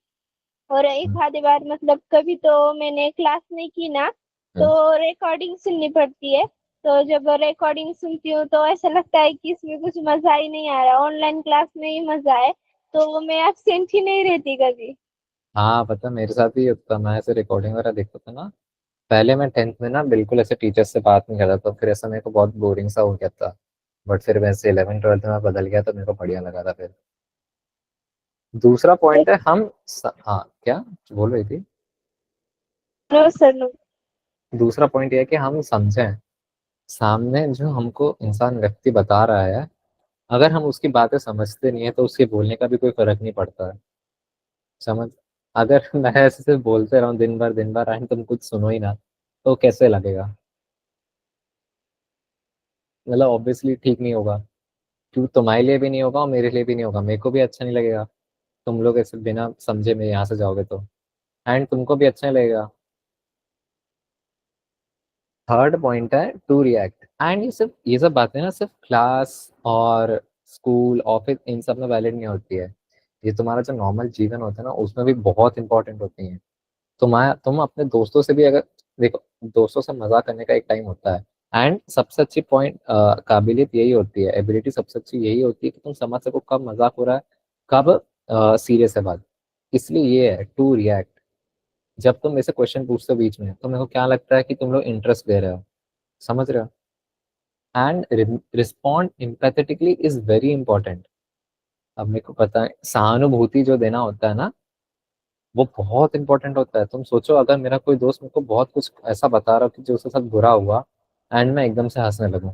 और एक आधी बार मतलब कभी तो मैंने क्लास नहीं की ना, तो रिकॉर्डिंग सुननी पड़ती है। तो जब रिकॉर्डिंग सुनती हूँ तो ऐसा लगता है कि इसमें कुछ मजा ही नहीं आ रहा, ऑनलाइन क्लास में ही मजा है। तो मैं एब्सेंट ही नहीं रहती कभी। हाँ पता मेरे साथ भी होता, मैं ऐसे रिकॉर्डिंग वगैरह देखता था ना। पहले मैं 10th में ना बिल्कुल ऐसे टीचर से बात नहीं करता, तो फिर ऐसा मेरे को बहुत बोरिंग सा हो गया था। बट फिर वैसे 11th 12th में बदल गया तो मेरे को बढ़िया लगा था फिर। दूसरा पॉइंट है हाँ क्या बोल रही थी? No sir no. दूसरा पॉइंट ये है कि हम समझें सामने जो हमको इंसान व्यक्ति बता रहा है, अगर हम उसकी बातें समझते नहीं है तो उसके बोलने का भी कोई फर्क नहीं पड़ता है। समझ, अगर मैं ऐसे सिर्फ बोलते रहूं दिन भर एंड तुम कुछ सुनो ही ना, तो कैसे लगेगा? मतलब ऑब्वियसली ठीक नहीं होगा, क्योंकि तुम्हारे लिए भी नहीं होगा और मेरे लिए भी नहीं होगा, मेरे को भी अच्छा नहीं लगेगा। तुम लोग ऐसे बिना समझे मेरे यहाँ से जाओगे तो, एंड तुमको भी अच्छा नहीं लगेगा। थर्ड पॉइंट है टू रिएक्ट, एंड ये सब बातें ना सिर्फ क्लास और स्कूल ऑफिस इन सब में वैलिड नहीं होती है। ये तुम्हारा जो नॉर्मल जीवन होता है ना उसमें भी बहुत इंपॉर्टेंट होती है। तुम अपने दोस्तों से भी अगर देखो, दोस्तों से मजाक करने का एक टाइम होता है, एंड सबसे अच्छी पॉइंट काबिलियत यही होती है, एबिलिटी सबसे अच्छी यही होती है कि तुम समझ सको कब मजाक हो रहा है, कब सीरियस है बात। इसलिए ये है टू रिएक्ट। जब तुम मेरे से क्वेश्चन पूछते हो बीच में तो मेरे को क्या लगता है कि तुम लोग इंटरेस्ट ले रहे हो, समझ रहे हो? And respond empathetically is very important. अब मेरे को पता है सहानुभूति जो देना होता है ना, वो बहुत इंपॉर्टेंट होता है। तुम सोचो अगर मेरा कोई दोस्त मेरे को बहुत कुछ ऐसा बता रहा हो कि जो उसके साथ बुरा हुआ, एंड मैं एकदम से हंसने लगूं,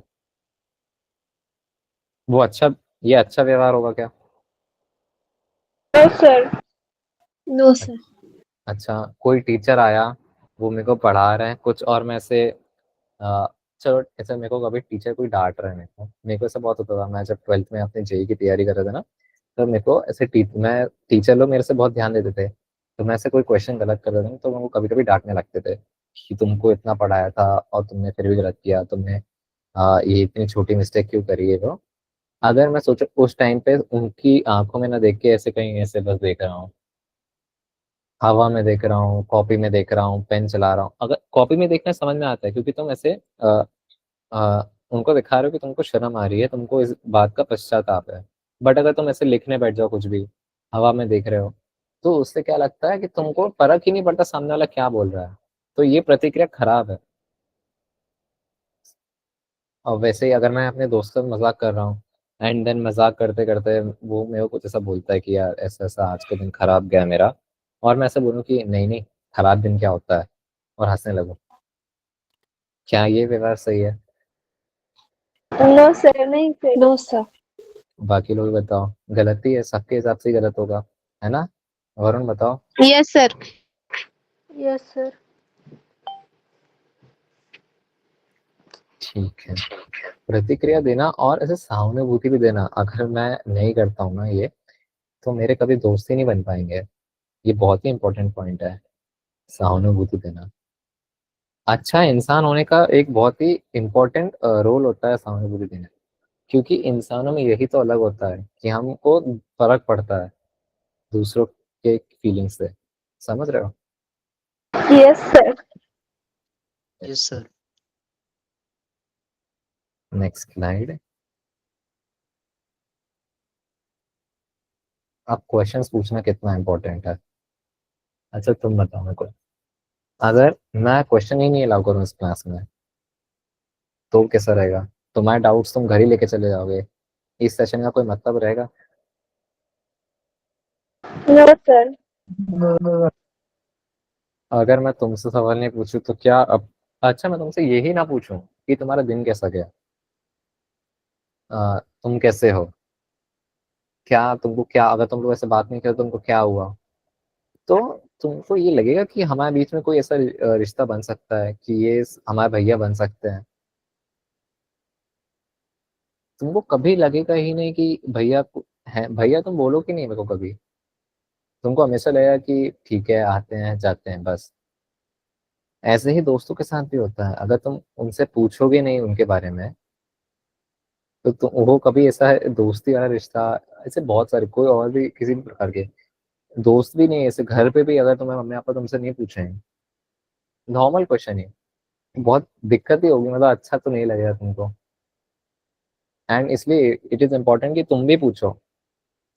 वो अच्छा, ये अच्छा व्यवहार होगा क्या? No sir. No uh- sir. अच्छा कोई टीचर आया, वो मेरे को पढ़ा रहे हैं कुछ और मैं ऐसे चलो ऐसे मेरे को कभी टीचर कोई डांट रहे हैं, मेरे को ऐसा बहुत होता था। मैं जब 12th में अपनी जेई की तैयारी कर रहा था ना, तो मेरे को ऐसे मैं टीचर लोग मेरे से बहुत ध्यान देते थे, तो मैं ऐसे कोई क्वेश्चन गलत कर देता था तो वो कभी कभी डांटने लगते थे कि तुमको इतना पढ़ाया था और तुमने फिर भी गलत किया, तुमने ये इतनी छोटी मिस्टेक क्यों करी है वो। अगर मैं सोचो उस टाइम पे उनकी आंखों में ना देख के ऐसे कहीं ऐसे बस देख रहा हूँ, हवा में देख रहा हूँ, कॉपी में देख रहा हूँ, पेन चला रहा हूँ, अगर कॉपी में देखना समझ में आता है क्योंकि तुम ऐसे उनको दिखा रहे हो कि तुमको शर्म आ रही है, तुमको इस बात का पश्चाताप है। बट अगर तुम ऐसे लिखने बैठ जाओ कुछ भी, हवा में देख रहे हो, तो उससे क्या लगता है कि तुमको फर्क ही नहीं पड़ता सामने वाला क्या बोल रहा है। तो ये प्रतिक्रिया खराब है। और वैसे ही अगर मैं अपने दोस्त से मजाक कर रहा हूँ, एंड देन मजाक करते करते वो मेरे को कुछ ऐसा बोलता है कि यार ऐसा ऐसा आज का दिन खराब गया मेरा, और मैं ऐसे बोलूँ कि नहीं नहीं, खराब दिन क्या होता है, और हंसने लगूँ, क्या ये व्यवहार सही है? नो सर नहीं सर। No sir. बाकी लोग बताओ, गलती है सबके हिसाब से ही गलत होगा, है ना? वरुण बताओ। Yes sir. Yes sir. ठीक है, प्रतिक्रिया देना और ऐसे सहानुभूति भी देना अगर मैं नहीं करता हूँ ना ये, तो मेरे कभी दोस्त ही नहीं बन पाएंगे। ये बहुत ही इंपॉर्टेंट पॉइंट है, सहानुभूति देना। अच्छा इंसान होने का एक बहुत ही इम्पोर्टेंट रोल होता है सहानुभूति देना, क्योंकि इंसानों में यही तो अलग होता है कि हमको फर्क पड़ता है दूसरों के फीलिंग से, समझ रहे हो? Yes sir. Yes, sir. Next slide. अब क्वेश्चंस पूछना कितना इम्पोर्टेंट है। अच्छा तुम बताओ मेरे को, अगर मैं क्वेश्चन ही नहीं अलाउ करूँ इस क्लास में, तो कैसा रहेगा? तुम्हारे डाउट्स तुम घर ही लेके चले जाओगे, इस सेशन का कोई मतलब रहेगा? No sir. अगर मैं तुमसे सवाल नहीं पूछूं तो क्या अब, अच्छा मैं तुमसे यही ना पूछूं कि तुम्हारा दिन कैसा गया, तुम कैसे हो, क्या तुमको क्या, अगर तुम लोग ऐसे बात नहीं करे तुमको क्या हुआ, तो तुमको ये लगेगा कि हमारे बीच में कोई ऐसा रिश्ता बन सकता है कि ये हमारे भैया बन सकते हैं? तुमको कभी लगेगा ही नहीं कि भैया है, भैया तुम बोलो कि नहीं मेरे को कभी, तुमको हमेशा लगेगा कि ठीक है आते हैं जाते हैं बस। ऐसे ही दोस्तों के साथ भी होता है, अगर तुम उनसे पूछोगे नहीं उनके बारे में, तो वो कभी ऐसा दोस्ती वाला रिश्ता ऐसे बहुत सारे, कोई और भी किसी भी प्रकार के दोस्त भी नहीं है, ऐसे घर पे भी अगर तुम्हें मम्मी पापा तुमसे नहीं पूछे, नॉर्मल क्वेश्चन है, बहुत दिक्कत ही होगी, मतलब अच्छा तो नहीं लगेगा तुमको। एंड इसलिए इट इज इम्पोर्टेंट कि तुम भी पूछो,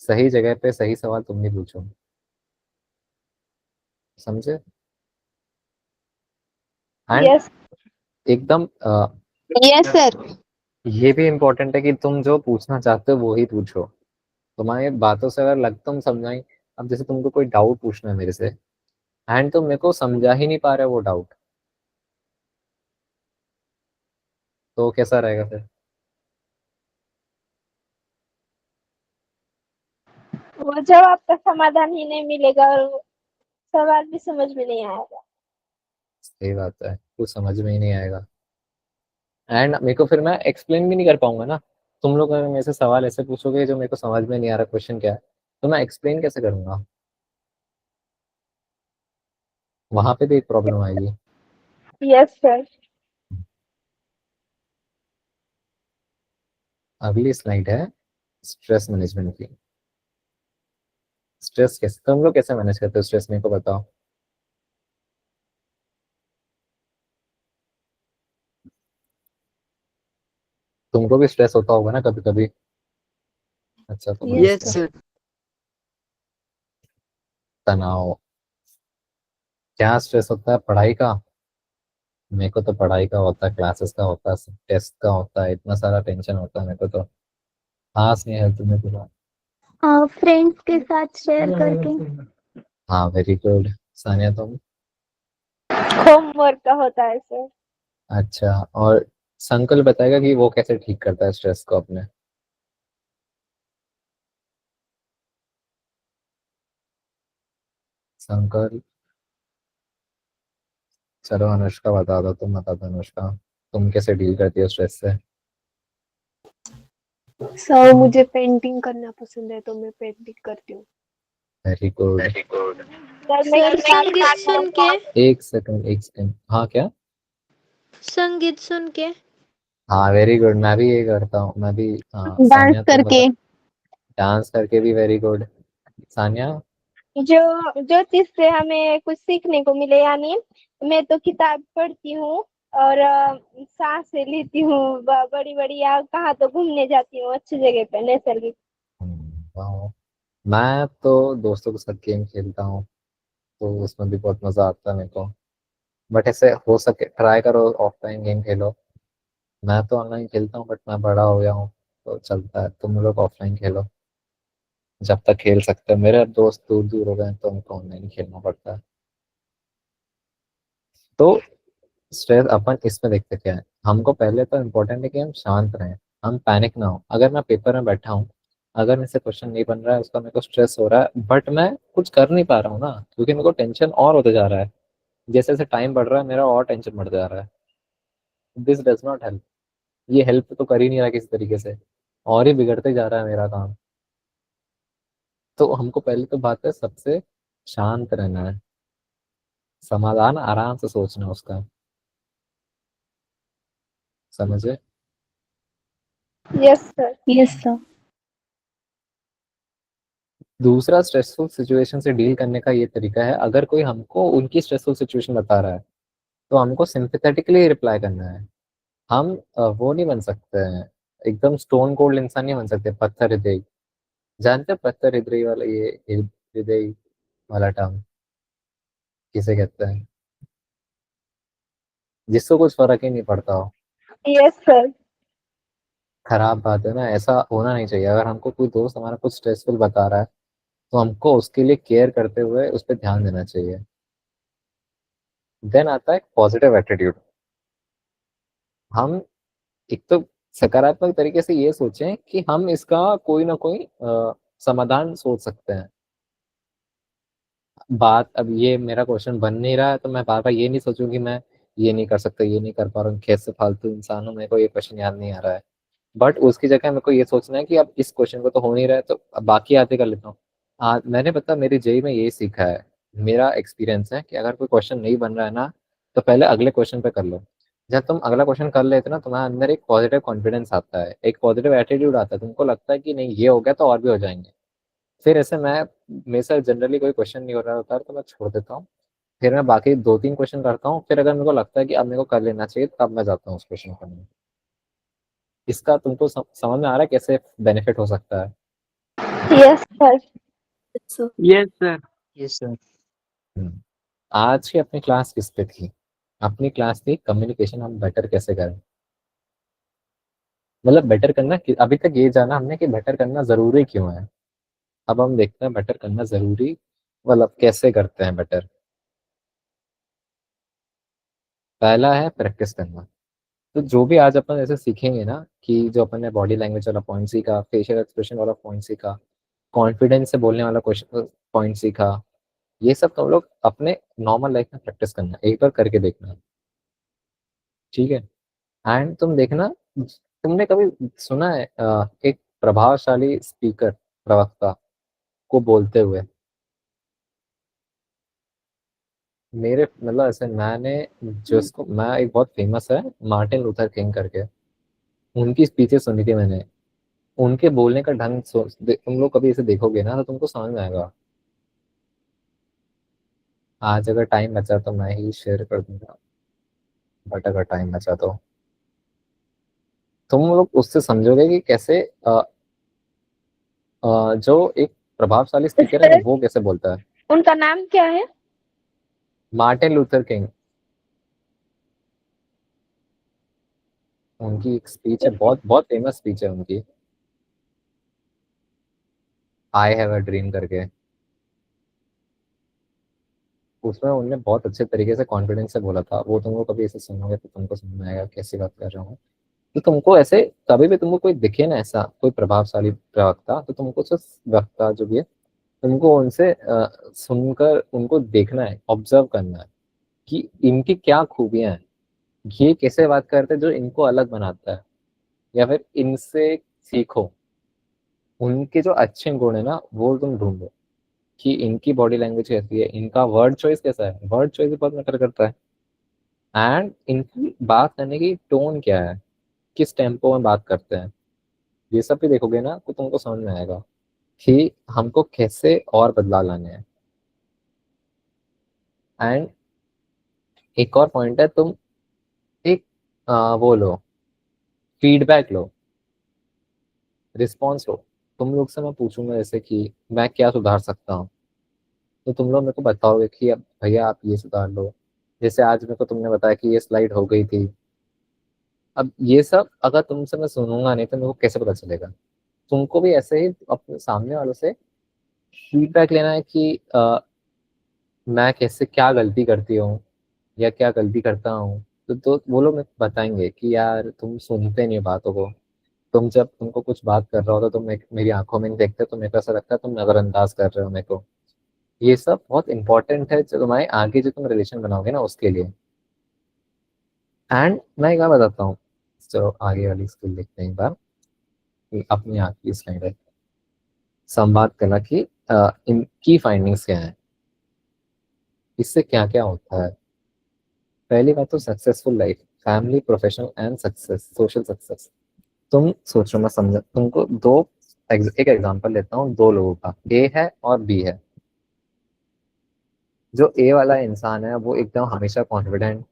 सही जगह पे सही सवाल तुम भी पूछो, समझे। एंड यस एकदम यस सर। ये भी इम्पोर्टेंट है कि तुम जो पूछना चाहते हो वो ही पूछो। तुम्हारी बातों से अगर लग तुम समझाई, अब जैसे तुमको कोई डाउट पूछना है मेरे से एंड तुम मेरे को समझा ही नहीं पा रहे हो वो डाउट, तो कैसा रहेगा फिर। वो जवाब का समाधान ही नहीं मिलेगा और वो सवाल भी समझ में नहीं आएगा। सही बात है, कुछ समझ में ही नहीं आएगा एंड मेरे को फिर मैं एक्सप्लेन भी नहीं कर पाऊंगा ना। तुम लोग अगर मेरे से सवाल ऐसे पूछोगे जो मेरे को समझ में नहीं आ रहा क्वेश्चन क्या है, तो मैं एक्सप्लेन कैसे करूंगा, वहां पे भी एक प्रॉब्लम आएगी। Yes sir. अगली स्लाइड है स्ट्रेस मैनेजमेंट की। स्ट्रेस कैसे तुम लोग कैसे मैनेज करते हो स्ट्रेस, मेरे को बताओ। तुमको भी स्ट्रेस होता होगा ना कभी कभी। अच्छा तो Yes, Yes, समझते हैं। sir. तनाव, क्या स्ट्रेस होता है पढ़ाई का। मेरे को तो पढ़ाई का होता है, क्लासेस का होता है, टेस्ट का होता है, इतना सारा टेंशन होता है मेरे को तो, खास नहीं है तुम्हें तो। फ्रेंड्स के साथ शेयर करके। हाँ वेरी गुड। सानिया तुम। होमवर्क का होता है सर। अच्छा, और संकल बताएगा कि वो कैसे ठीक करता है स्ट्रेस को अपने। संकल। चलो अनुष्का बता दो, तुम बता दो अनुष्का, तुम कैसे डील करती हो स्ट्रेस से। सर मुझे पेंटिंग करना पसंद है तो मैं पेंटिंग करती हूँ। Very good. सर मैं सर किताब संगीत सुन के। एक सेकंड एक सेकंड, हाँ क्या। संगीत सुन के। हाँ वेरी गुड, मैं भी ये करता हूँ, मैं भी। हाँ डांस सानिया तुम बता। करके। डांस करके भी वेरी गुड। सानिया। जो जो चीज से हमें कुछ सीखने को मिले, यानी मैं तो किताब पढ़ती हूँ और सांसें लेती हूँ बड़ी बड़ी, या कहाँ तो घूमने जाती हूँ अच्छी जगह पे नैसर्गिक। वाह। मैं तो दोस्तों के साथ गेम खेलता हूँ, तो उसमें भी बहुत मजा आता है मेरे को। बट ऐसे हो सके ट्राई करो ऑफलाइन गेम खेलो। मैं तो ऑनलाइन खेलता हूँ, बट मैं बड़ा हो गया हूँ तो चलता है, तुम लोग ऑफलाइन खेलो जब तक खेल सकते हो। मेरे अब दोस्त दूर दूर हो गए हैं, तो उनको ऑनलाइन खेलना पड़ता है। तो स्ट्रेस अपन इसमें देखते क्या है, हमको पहले तो इम्पोर्टेंट है कि हम शांत रहें, हम पैनिक ना हो। अगर मैं पेपर में बैठा हूँ, अगर मेरे से क्वेश्चन नहीं बन रहा है, उसका मेरे को स्ट्रेस हो रहा है, बट मैं कुछ कर नहीं पा रहा हूँ ना, क्योंकि मेरे को टेंशन और होते जा रहा है, जैसे जैसे टाइम बढ़ रहा है मेरा और टेंशन बढ़ जा रहा है। This does not help. ये हेल्प तो कर ही नहीं रहा किसी तरीके से, और ही बिगड़ते जा रहा है मेरा काम। तो हमको पहले तो बात है सबसे शांत रहना है, समाधान आराम से सोचना है उसका, समझे। Yes sir. Yes sir. दूसरा स्ट्रेसफुल सिचुएशन से डील करने का ये तरीका है, अगर कोई हमको उनकी स्ट्रेसफुल सिचुएशन बता रहा है, तो हमको सिंपैथेटिकली रिप्लाई करना है। हम वो नहीं बन सकते हैं, एकदम स्टोन कोल्ड इंसान नहीं बन सकते, पत्थर हृदय। जानते हैं पत्थर हृदय वाला, ये हृदय वाला टर्म किसे कहते हैं, जिसको कुछ फर्क ही नहीं पड़ता हो। Yes sir. खराब बात है ना, ऐसा होना नहीं चाहिए। अगर हमको कोई दोस्त हमारा कुछ स्ट्रेसफुल बता रहा है, तो हमको उसके लिए केयर करते हुए उस पर ध्यान देना चाहिए। देन आता है पॉजिटिव एटीट्यूड। हम एक तो सकारात्मक तरीके से ये सोचें कि हम इसका कोई ना कोई समाधान सोच सकते हैं। बात अब ये मेरा क्वेश्चन बन नहीं रहा है, तो मैं बार बार ये नहीं सोचूं कि मैं ये नहीं कर सकता, ये नहीं कर पा रहा हूँ, कैसे फालतू इंसान हूँ, मेरे को ये क्वेश्चन याद नहीं आ रहा है। बट उसकी जगह मेरे को ये सोचना है कि अब इस क्वेश्चन को तो हो नहीं रहा है, तो अब बाकी आते कर लेता हूँ। मैंने पता मेरी जेई में यही सीखा है, मेरा एक्सपीरियंस है कि अगर कोई क्वेश्चन नहीं बन रहा है ना, तो पहले अगले क्वेश्चन पे कर लो। जब तुम अगला क्वेश्चन कर लेते ना, तुम्हारे अंदर एक पॉजिटिव कॉन्फिडेंस आता है, एक पॉजिटिव एटीट्यूड आता है, तुमको लगता है कि नहीं ये हो गया तो और भी हो जाएंगे। फिर ऐसे मेरे से जनरली कोई क्वेश्चन नहीं हो रहा होता तो मैं छोड़ देता हूँ। फिर मैं बाकी 2-3 क्वेश्चन करता हूँ, फिर अगर मेरे को लगता है कि अब मेरे को कर लेना चाहिए तब मैं जाता हूँ उस क्वेश्चन करने। इसका तुमको समझ में आ रहा है कैसे बेनिफिट हो सकता है? Yes sir. Yes, sir. Yes, sir. हम्म। आज की अपनी क्लास किस पे थी? अपनी क्लास थी कम्युनिकेशन हम बेटर कैसे करें। मतलब बेटर करना अभी तक ये जाना हमने कि बेटर करना जरूरी क्यों है। अब हम देखते हैं बेटर करना जरूरी मतलब कैसे करते हैं बेटर। पहला है प्रैक्टिस करना। तो जो भी आज अपन ऐसे सीखेंगे ना, कि जो अपन ने बॉडी लैंग्वेज वाला पॉइंट सीखा, फेशियल एक्सप्रेशन वाला पॉइंट सीखा, कॉन्फिडेंस से बोलने वाला क्वेश्चन पॉइंट सीखा, ये सब तुम लोग अपने नॉर्मल लाइफ में प्रैक्टिस करना, एक बार करके देखना, ठीक है। एंड तुम देखना, तुमने कभी सुना है एक प्रभावशाली स्पीकर प्रवक्ता को बोलते हुए? मेरे मतलब ऐसे मैंने जिसको मैं एक बहुत फेमस है मार्टिन लूथर किंग करके, उनकी स्पीचेस सुनी थी मैंने। उनके बोलने का ढंग तुम लोग कभी इसे देखोगे ना तो तुमको समझ में आएगा। आज अगर टाइम बचा तो मैं ही शेयर कर दूंगा, बट अगर टाइम बचा तो तुम लोग उससे समझोगे कि कैसे जो एक प्रभावशाली स्पीकर है ना सर वो कैसे बोलता है। उनका नाम क्या है? Martin Luther king. उनकी एक स्पीच है, बहुत बहुत फेमस स्पीच है उनकी, आई हैव अ ड्रीम करके। उसमें उनने बहुत अच्छे तरीके से कॉन्फिडेंस से बोला था। वो तुमको कभी ऐसे सुनोगे तो तुमको समझ में आएगा कैसी बात कर रहा हूँ। तो तुमको ऐसे कभी भी तुमको कोई दिखे ना ऐसा कोई प्रभावशाली प्रवक्ता, तो तुमको उस वक्ता जो भी है तुमको उनसे सुनकर उनको देखना है, ऑब्जर्व करना है कि इनकी क्या खूबियां हैं, ये कैसे बात करते हैं जो इनको अलग बनाता है, या फिर इनसे सीखो। उनके जो अच्छे गुण है ना वो तुम ढूंढो कि इनकी बॉडी लैंग्वेज कैसी है, इनका वर्ड चॉइस कैसा है। वर्ड चॉइस भी बहुत मैटर करता है। एंड इनकी बात करने की टोन क्या है, किस टेम्पो में बात करते हैं, ये सब भी देखोगे ना तो तुमको समझ में आएगा कि हमको कैसे और बदलाव लाने हैं। एंड एक और पॉइंट है, तुम एक वो लो, फीडबैक लो, रिस्पॉन्स लो। तुम लोग से मैं पूछूंगा जैसे कि मैं क्या सुधार सकता हूँ, तो तुम लोग मेरे को बताओगे कि अब भैया आप ये सुधार लो। जैसे आज मेरे को तुमने बताया कि ये स्लाइड हो गई थी। अब ये सब अगर तुमसे मैं सुनूंगा नहीं तो मेरे को कैसे पता चलेगा। तुमको भी ऐसे ही अपने सामने वालों से फीडबैक लेना है कि मैं कैसे क्या गलती करती हूँ या क्या गलती करता हूँ। तो वो लोग मेरे को बताएंगे कि यार तुम सुनते नहीं बातों को, तुम जब तुमको कुछ बात कर रहा हो तो तुम मेरी आंखों में नहीं देखते, तो मेरे को ऐसा लगता है तुम नजरअंदाज कर रहे हो मेरे को। ये सब बहुत इंपॉर्टेंट है जो तुम्हारे आगे जो तुम रिलेशन बनाओगे ना उसके लिए। एंड मैं क्या बताता हूँ, तो आगे वाली स्किल देखते हैं एक बार, कि अपनी आखिरी स्लाइड है संवाद कला की इनकी फाइंडिंग्स क्या है, इससे क्या क्या होता है। पहली बात तो successful life, family, professional and success, social success. तुम सोचो, मैं समझा तुमको दो एक एग्जांपल लेता हूँ दो लोगों का, ए है और बी है। जो ए वाला इंसान है वो एकदम हमेशा कॉन्फिडेंट,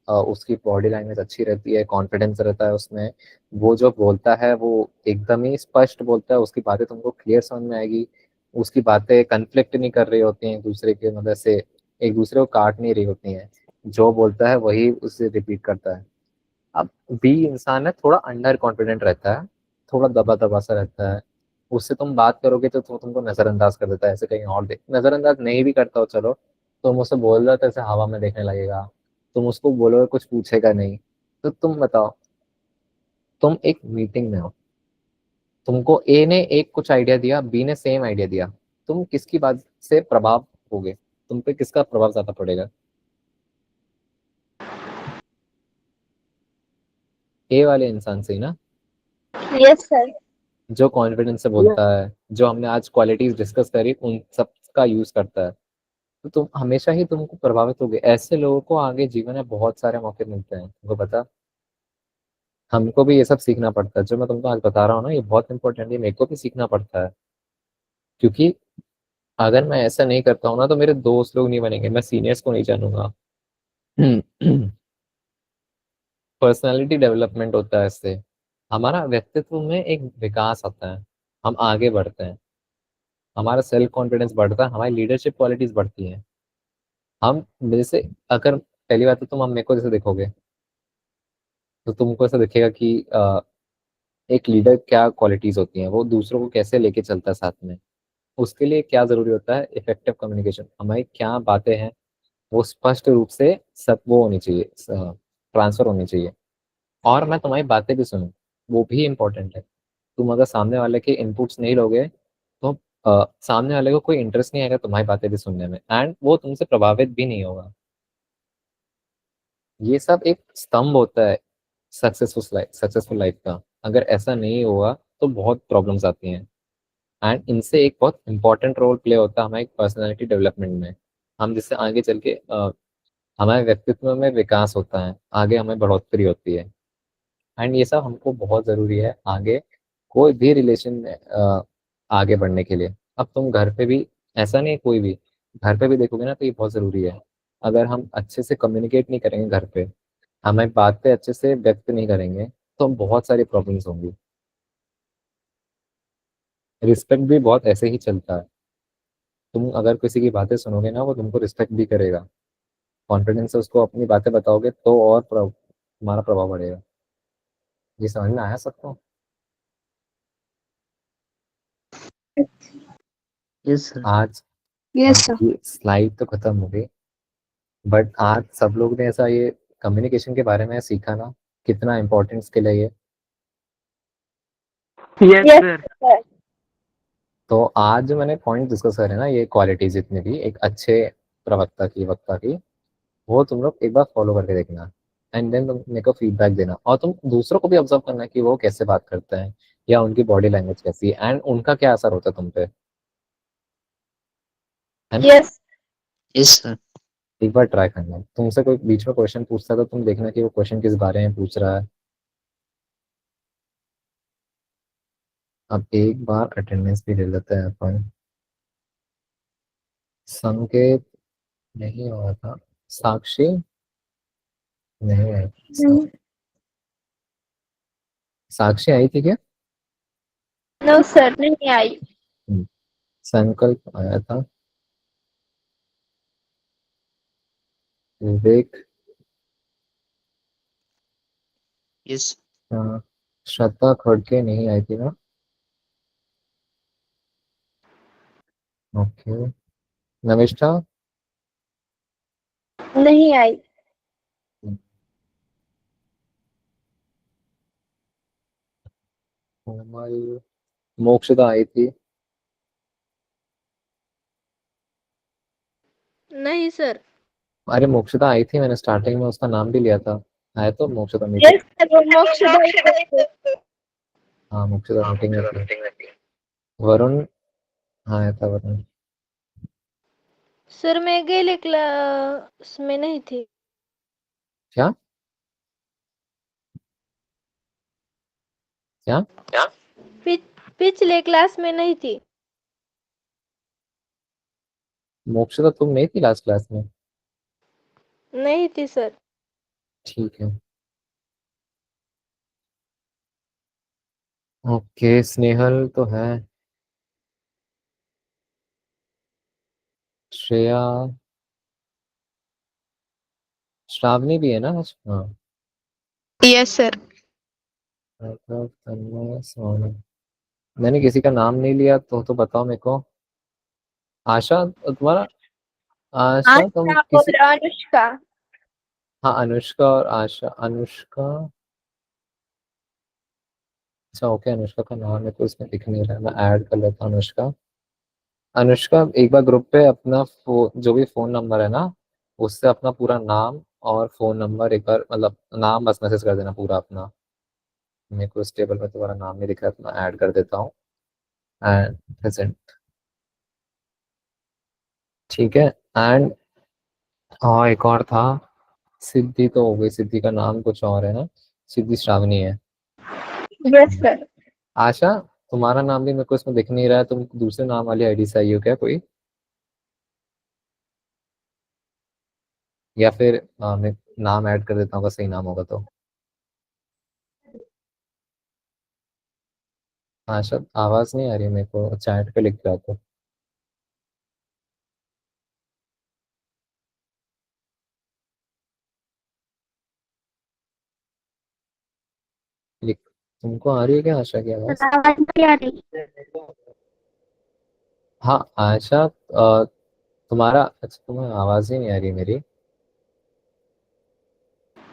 उसकी बॉडी लैंग्वेज अच्छी रहती है, कॉन्फिडेंस रहता है उसमें। वो जो बोलता है वो एकदम ही स्पष्ट बोलता है, उसकी बातें तुमको क्लियर समझ में आएगी। उसकी बातें कन्फ्लिक्ट नहीं कर रही होती हैं एक दूसरे के, मतलब से एक दूसरे को काट नहीं रही होती हैं। जो बोलता है वही उससे रिपीट करता है। अब बी इंसान है थोड़ा अंडर कॉन्फिडेंट रहता है, थोड़ा दबा दबा सा रहता है। उससे तुम बात करोगे तो तुमको नजरअंदाज कर देता है, ऐसे कहीं और देख नजरअंदाज नहीं भी करता हो चलो, तुम उससे बोल रहे हो तो ऐसे हवा में देखने लगेगा। तुम उसको बोलोगे कुछ पूछेगा नहीं। तो तुम बताओ, तुम एक मीटिंग में हो, तुमको ए ने एक कुछ आइडिया दिया, बी ने सेम आइडिया दिया, तुम किसकी बात से प्रभाव होगे, तुम पे किसका प्रभाव ज्यादा पड़ेगा? ए वाले इंसान से ही ना, यस सर। जो कॉन्फिडेंस से बोलता है, जो हमने आज क्वालिटीज डिस्कस करी उन सब का यूज करता है। तो तुम हमेशा ही तुमको प्रभावित होगे। ऐसे लोगों को आगे जीवन में बहुत सारे मौके मिलते हैं, तुमको पता। हमको भी ये सब सीखना पड़ता है, जो मैं तुमको आज बता रहा हूँ ना, ये बहुत इंपॉर्टेंट है, मेरे को भी सीखना पड़ता है। क्योंकि अगर मैं ऐसा नहीं करता हूँ ना, तो मेरे दोस्त लोग नहीं बनेंगे, मैं सीनियर्स को नहीं जानूंगा। पर्सनालिटी डेवलपमेंट होता है इससे, हमारा व्यक्तित्व में एक विकास आता है, हम आगे बढ़ते हैं, हमारा सेल्फ कॉन्फिडेंस बढ़ता है, हमारी लीडरशिप क्वालिटीज बढ़ती हैं। हम जैसे, अगर पहली बात तो तुम हम मेरे को जैसे देखोगे, तो तुमको ऐसा दिखेगा कि एक लीडर क्या क्वालिटीज होती हैं, वो दूसरों को कैसे लेके चलता है साथ में। उसके लिए क्या जरूरी होता है, इफेक्टिव कम्युनिकेशन, हमारी क्या बातें हैं वो स्पष्ट रूप से सब वो होनी चाहिए, ट्रांसफर होनी चाहिए। और मैं तुम्हारी बातें भी सुनूं, वो भी इम्पोर्टेंट है। तुम अगर सामने वाले के इनपुट्स नहीं लोगे, तो सामने वाले को कोई इंटरेस्ट नहीं आएगा तुम्हारी बातें भी सुनने में, एंड वो तुमसे प्रभावित भी नहीं होगा। ये सब एक स्तंभ होता है सक्सेसफुल लाइफ का। अगर ऐसा नहीं हुआ तो बहुत प्रॉब्लम्स आती हैं, एंड इनसे एक बहुत इंपॉर्टेंट रोल प्ले होता है हमारी पर्सनालिटी डेवलपमेंट में। हम जिससे आगे चल के हमारे व्यक्तित्व में विकास होता है, आगे हमें बढ़ोतरी होती है। एंड ये सब हमको बहुत ज़रूरी है आगे कोई भी रिलेशन में आगे बढ़ने के लिए। अब तुम घर पे भी, ऐसा नहीं, कोई भी घर पे भी देखोगे ना, तो ये बहुत ज़रूरी है। अगर हम अच्छे से कम्युनिकेट नहीं करेंगे घर पे, हमें बातें अच्छे से व्यक्त नहीं करेंगे, तो बहुत सारी प्रॉब्लम्स होंगी। रिस्पेक्ट भी बहुत ऐसे ही चलता है। तुम अगर किसी की बातें सुनोगे ना, वो तुमको रिस्पेक्ट भी करेगा। कॉन्फिडेंस से उसको अपनी बातें बताओगे तो और तुम्हारा प्रभाव बढ़ेगा। ये समझ में आया सबको? Yes sir. आज यस सर। ये स्लाइड तो खत्म हो गई, बट आज सब लोग ने ऐसा ये कम्युनिकेशन के बारे में सीखा ना, कितना इम्पोर्टेंट स्किल है ये। Yes, yes sir. सर। तो आज जो मैंने पॉइंट डिस्कस करे ना, ये क्वालिटीज जितनी भी एक अच्छे प्रवक्ता की, वक्ता की, वो तुम लोग एक बार फॉलो करके देखना, एंड देन तुम मेरे को फीडबैक देना। और तुम दूसरों को भी ऑब्जर्व करना कि वो कैसे बात करते हैं, या उनकी बॉडी लैंग्वेज कैसी है, एंड उनका क्या असर होता है तुम पे, है ना? Yes yes sir. एक बार ट्राई करना। तुमसे कोई बीच में क्वेश्चन पूछता है तो तुम देखना कि वो क्वेश्चन किस बारे में पूछ रहा है। अब एक बार अटेंडेंस भी ले लेते हैं अपन। संकेत नहीं हुआ था, साक्षी नहीं आई, साक्षी आई थी क्या? नो सर, नहीं आई। हम्म, संकल्प आया था, विवेक, यस। श्रद्धा खड़के नहीं आई थी ना? ओके, नविष्ठा, नहीं आई। कोमल, मोक्षदा आई थी। नहीं सर। अरे मोक्षदा आई थी, मैंने स्टार्टिंग में उसका नाम भी लिया था। आया तो मोक्षदा मीटिंग। यस सर, वो मोक्ष। हाँ मोक्षदा मीटिंग में थी। वरुण, हाँ आया था वरुण। सर मैं गेले क्लास में नहीं थी। क्या क्या? पिछले क्लास में नहीं थी। मोक्षदा तुम नहीं थी लास्ट क्लास में? नहीं थी सर। ठीक है, ओके। स्नेहल तो है, श्रेया, श्रावणी भी है ना आज? हाँ। Yes sir. मतलब तन्मय, सोनम। मैंने किसी का नाम नहीं लिया, तो बताओ मेरे को। आशा तुम्हारा, आशा तुम आशा किसी, और अनुष्का। हाँ अनुष्का और आशा। अनुष्का, अच्छा ओके, अनुष्का का नाम है तो इसमें दिख नहीं रहा है, मैं ऐड कर लेता हूँ अनुष्का। अनुष्का एक बार ग्रुप पे अपना जो भी फोन नंबर है ना, उससे अपना पूरा नाम और फोन नंबर एक बार, मतलब नाम बस मैसेज कर देना पूरा अपना। मेरे को इस टेबल में तुम्हारा नाम नहीं दिख रहा है, तो मैं ऐड कर देता हूँ, एंड प्रेजेंट। ठीक है, एंड हाँ एक और था, सिद्धि तो हो गई, सिद्धि का नाम कुछ और है ना, सिद्धि श्रावणी है। Yes sir. आशा तुम्हारा नाम भी मेरे को इसमें दिख नहीं रहा है, तुम दूसरे नाम वाली आईडी से आई हो क्या कोई, या फिर मैं नाम ऐड कर देता हूँ अगर सही नाम होगा तो। आशा आवाज नहीं आ रही मेरे को, चैट पे लिख रहा तो लिख। तुमको आ रही है क्या आशा की आवाज? आवाज नहीं आ रही। हाँ आशा तुम्हारा, अच्छा तुम्हें आवाज ही नहीं आ रही मेरी।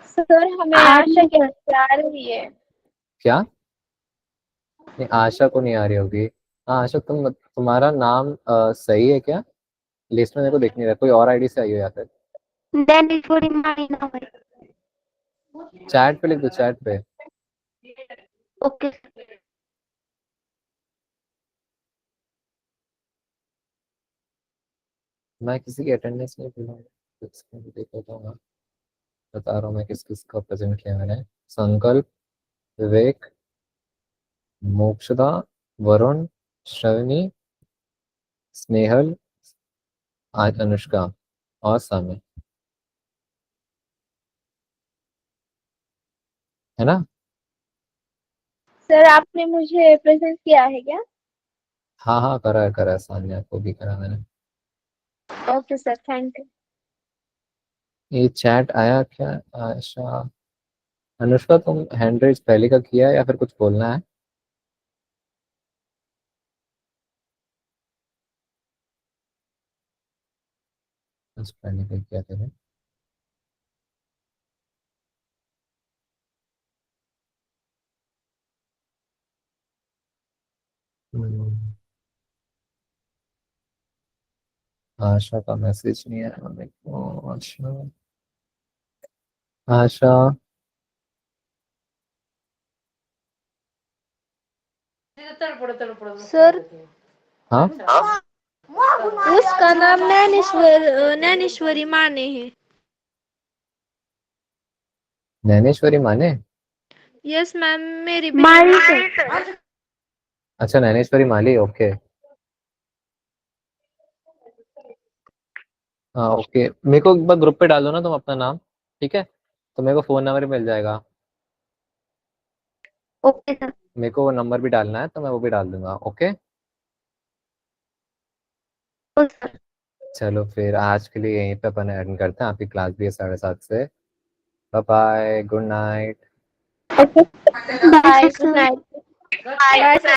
सर हमें आ आशा रही की है। आवाज आ रही है। क्या? नहीं आशा को नहीं आ रही होगी। हाँ आशा तुम्हारा नाम सही है क्या? लिस्ट में मेरे को दिख नहीं रहा, कोई और आईडी से आई हो या फिर? दैनेश्वरी माही नाम है। चैट पे लिख दो, चैट पे। ओके। मैं किसी की अटेंडेंस नहीं भूला, देख लेता हूँ। बता रहा हूँ मैं किस किस का प्रेजेंट किया मैंने। संकल्प, विवेक, मोक्षदा, वरुण, श्रवणी, स्नेहल, आज अनुष्का और सामी, है ना? सर आपने मुझे प्रेजेंट किया है क्या? हाँ हाँ करा है, सान्या को भी करा मैंने। Okay sir, thank you. ये चैट आया क्या? आशा, अनुष्का तुम हैंड रेज पहले का किया है या फिर कुछ बोलना है? कुछ पहले का किया था क्या? हम्म, आशा का मैसेज नहीं आया मेरे को। आशा, आशा, सर हाँ उसका नाम ज्ञानेश्वरी माने है। नैनेश्वरी माने? यस मैम, मेरी माही बहन। सर। अच्छा नैनेश्वरी माली, ओके। हाँ ओके, मेरे को एक बार ग्रुप पे डाल दो ना तुम अपना नाम, ठीक है? तो मेरे को फोन नंबर भी मिल जाएगा। Okay sir. मेरे को वो नंबर भी डालना है तो मैं वो भी डाल दूंगा, ओके। Okay sir. चलो फिर आज के लिए यहीं पे अपन एंड करते हैं, आपकी क्लास भी है 7:30 से। Bye bye, good night. Okay bye bye, good sir. Night. Bye sir.